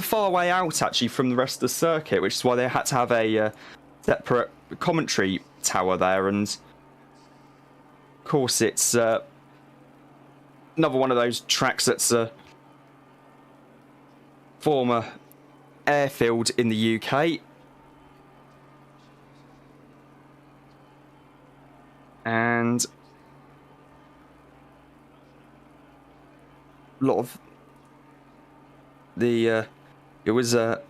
far way out actually from the rest of the circuit, which is why they had to have a separate commentary tower there. And of course, it's another one of those tracks that's a former airfield in the UK. And a lot of the it was a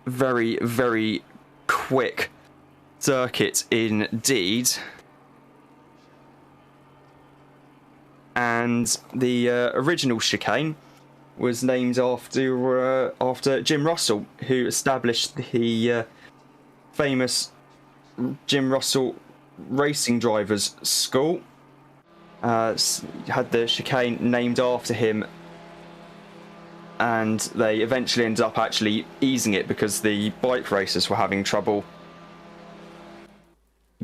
very quick circuit indeed, and the original chicane was named after Jim Russell, who established the famous Jim Russell Racing Drivers School. Had the chicane named after him, and they eventually ended up actually easing it because the bike racers were having trouble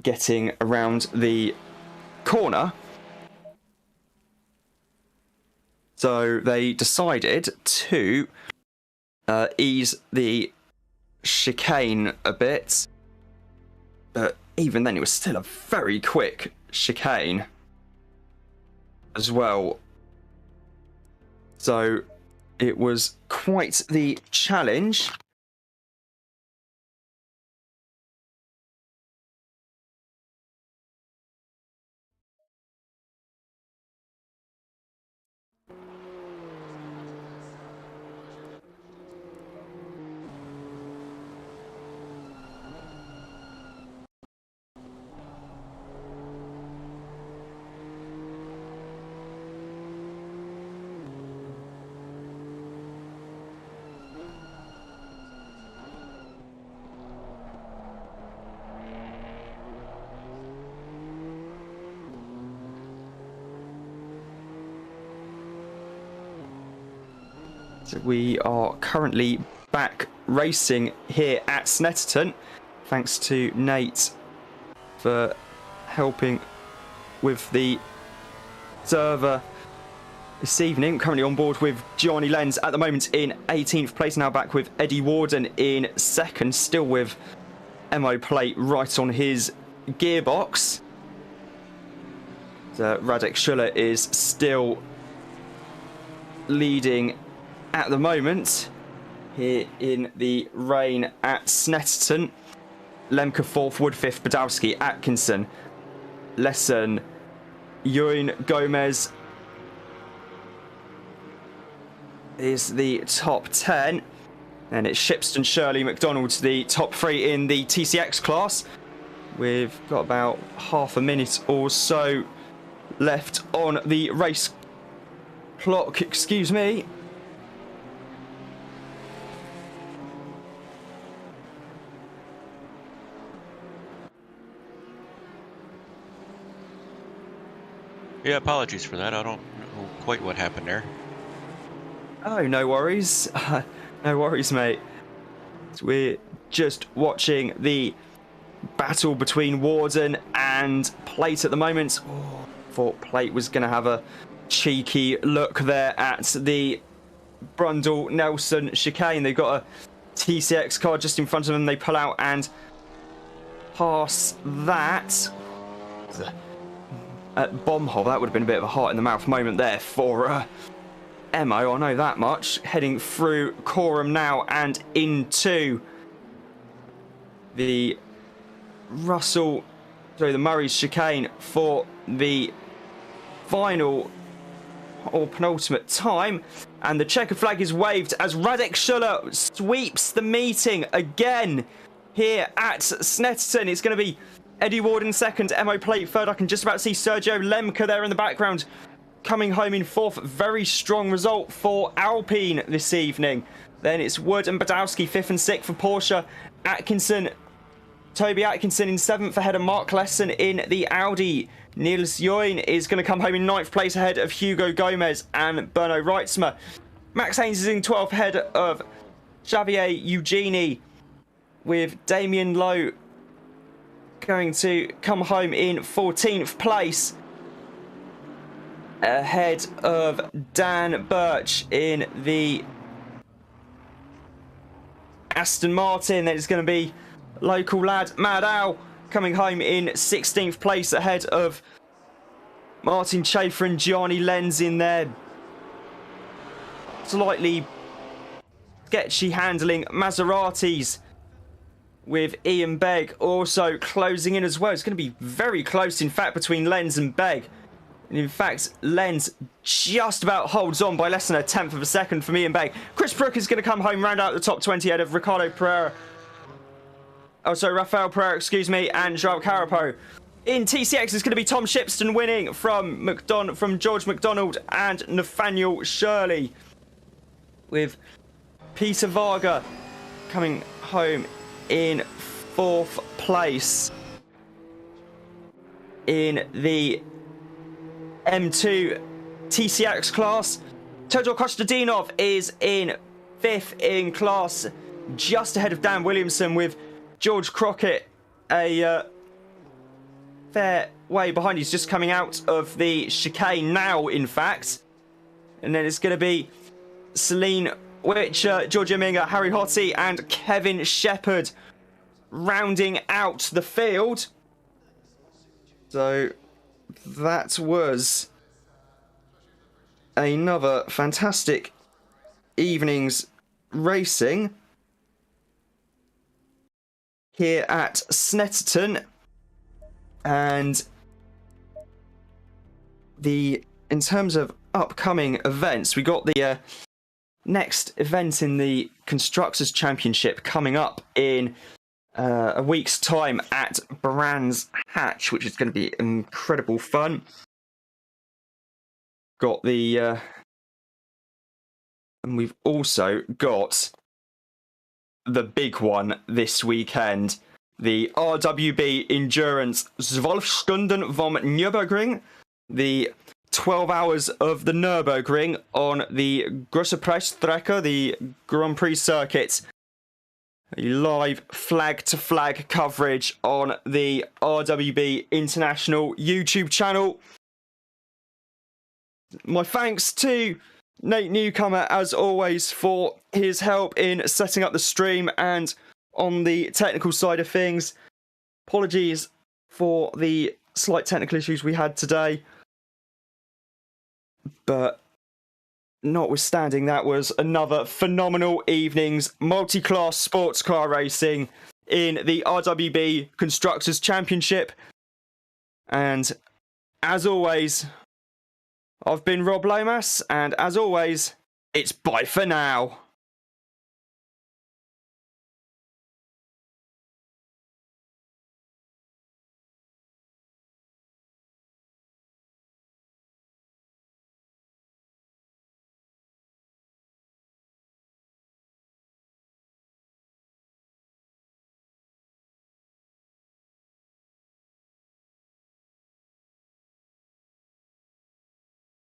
getting around the corner. So they decided to ease the chicane a bit, but even then it was still a very quick chicane as well. So it was quite the challenge. So we are currently back racing here at Snetterton. Thanks to Nate for helping with the server this evening. Currently on board with Johnny Lenz at the moment in 18th place. Now back with Eddie Warden in second, still with MO plate right on his gearbox. Radek Schuller is still leading at the moment here in the rain at Snetterton. Lemke fourth, Wood fifth, Badowski, Atkinson, Lesson, Ewan, Gomez is the top 10. And it's Shipston, Shirley, McDonald the top 3 in the TCX class. We've got about half a minute or so left on the race clock, excuse me. Yeah, apologies for that. I don't know quite what happened there. Oh, no worries. No worries, mate. So we're just watching the battle between Warden and Plate at the moment. Oh, thought Plate was going to have a cheeky look there at the Brundle Nelson chicane. They've got a TCX car just in front of them. They pull out and pass that. At bomb hole, that would have been a bit of a heart in the mouth moment there for Emo, I know that much. Heading through Coram now and into the Murray's chicane for the final or penultimate time. And the checker flag is waved as Radek Schuller sweeps the meeting again here at Snetterton. It's going to be Eddie Ward in second, Emo Plate third. I can just about see Sergio Lemke there in the background coming home in fourth. Very strong result for Alpine this evening. Then it's Wood and Badowski fifth and sixth for Porsche. Toby Atkinson in seventh ahead of Mark Lesson in the Audi. Niels Join is going to come home in ninth place ahead of Hugo Gomez and Berno Reitzmer. Max Haynes is in 12th ahead of Xavier Eugeni, with Damien Lowe going to come home in 14th place ahead of Dan Birch in the Aston Martin. There's going to be local lad Mad Al coming home in 16th place ahead of Martin Chafer and Gianni Lenz in their slightly sketchy handling Maseratis, with Ian Begg also closing in as well. It's going to be very close, in fact, between Lenz and Begg. And in fact, Lenz just about holds on by less than a tenth of a second from Ian Begg. Chris Brook is going to come home, round out the top 20 ahead of Ricardo Pereira. Oh, sorry, Rafael Pereira, excuse me, and João Carapo. In TCX, it's going to be Tom Shipston winning from George McDonald and Nathaniel Shirley, with Peter Varga coming home in fourth place in the M2 TCX class. Todor Kostadinov is in fifth in class, just ahead of Dan Williamson, with George Crockett a fair way behind. He's just coming out of the chicane now, in fact. And then it's going to be Celine Witcher, Georgia Minga, Harry Hottie and Kevin Shepherd rounding out the field. So that was another fantastic evening's racing here at Snetterton. And in terms of upcoming events, we got the next event in the Constructors Championship coming up in a week's time at Brands Hatch, which is going to be incredible fun. Got and we've also got the big one this weekend, the RWB Endurance Zwölfstunden vom Nürburgring, the 12 hours of the Nürburgring on the Grosse Preisstrecke, the Grand Prix circuit. A live flag-to-flag coverage on the RWB International YouTube channel. My thanks to Nate Newcomer, as always, for his help in setting up the stream and on the technical side of things. Apologies for the slight technical issues we had today, but notwithstanding, that was another phenomenal evening's multi-class sports car racing in the RWB Constructors Championship. And as always, I've been Rob Lomas, and as always, it's bye for now.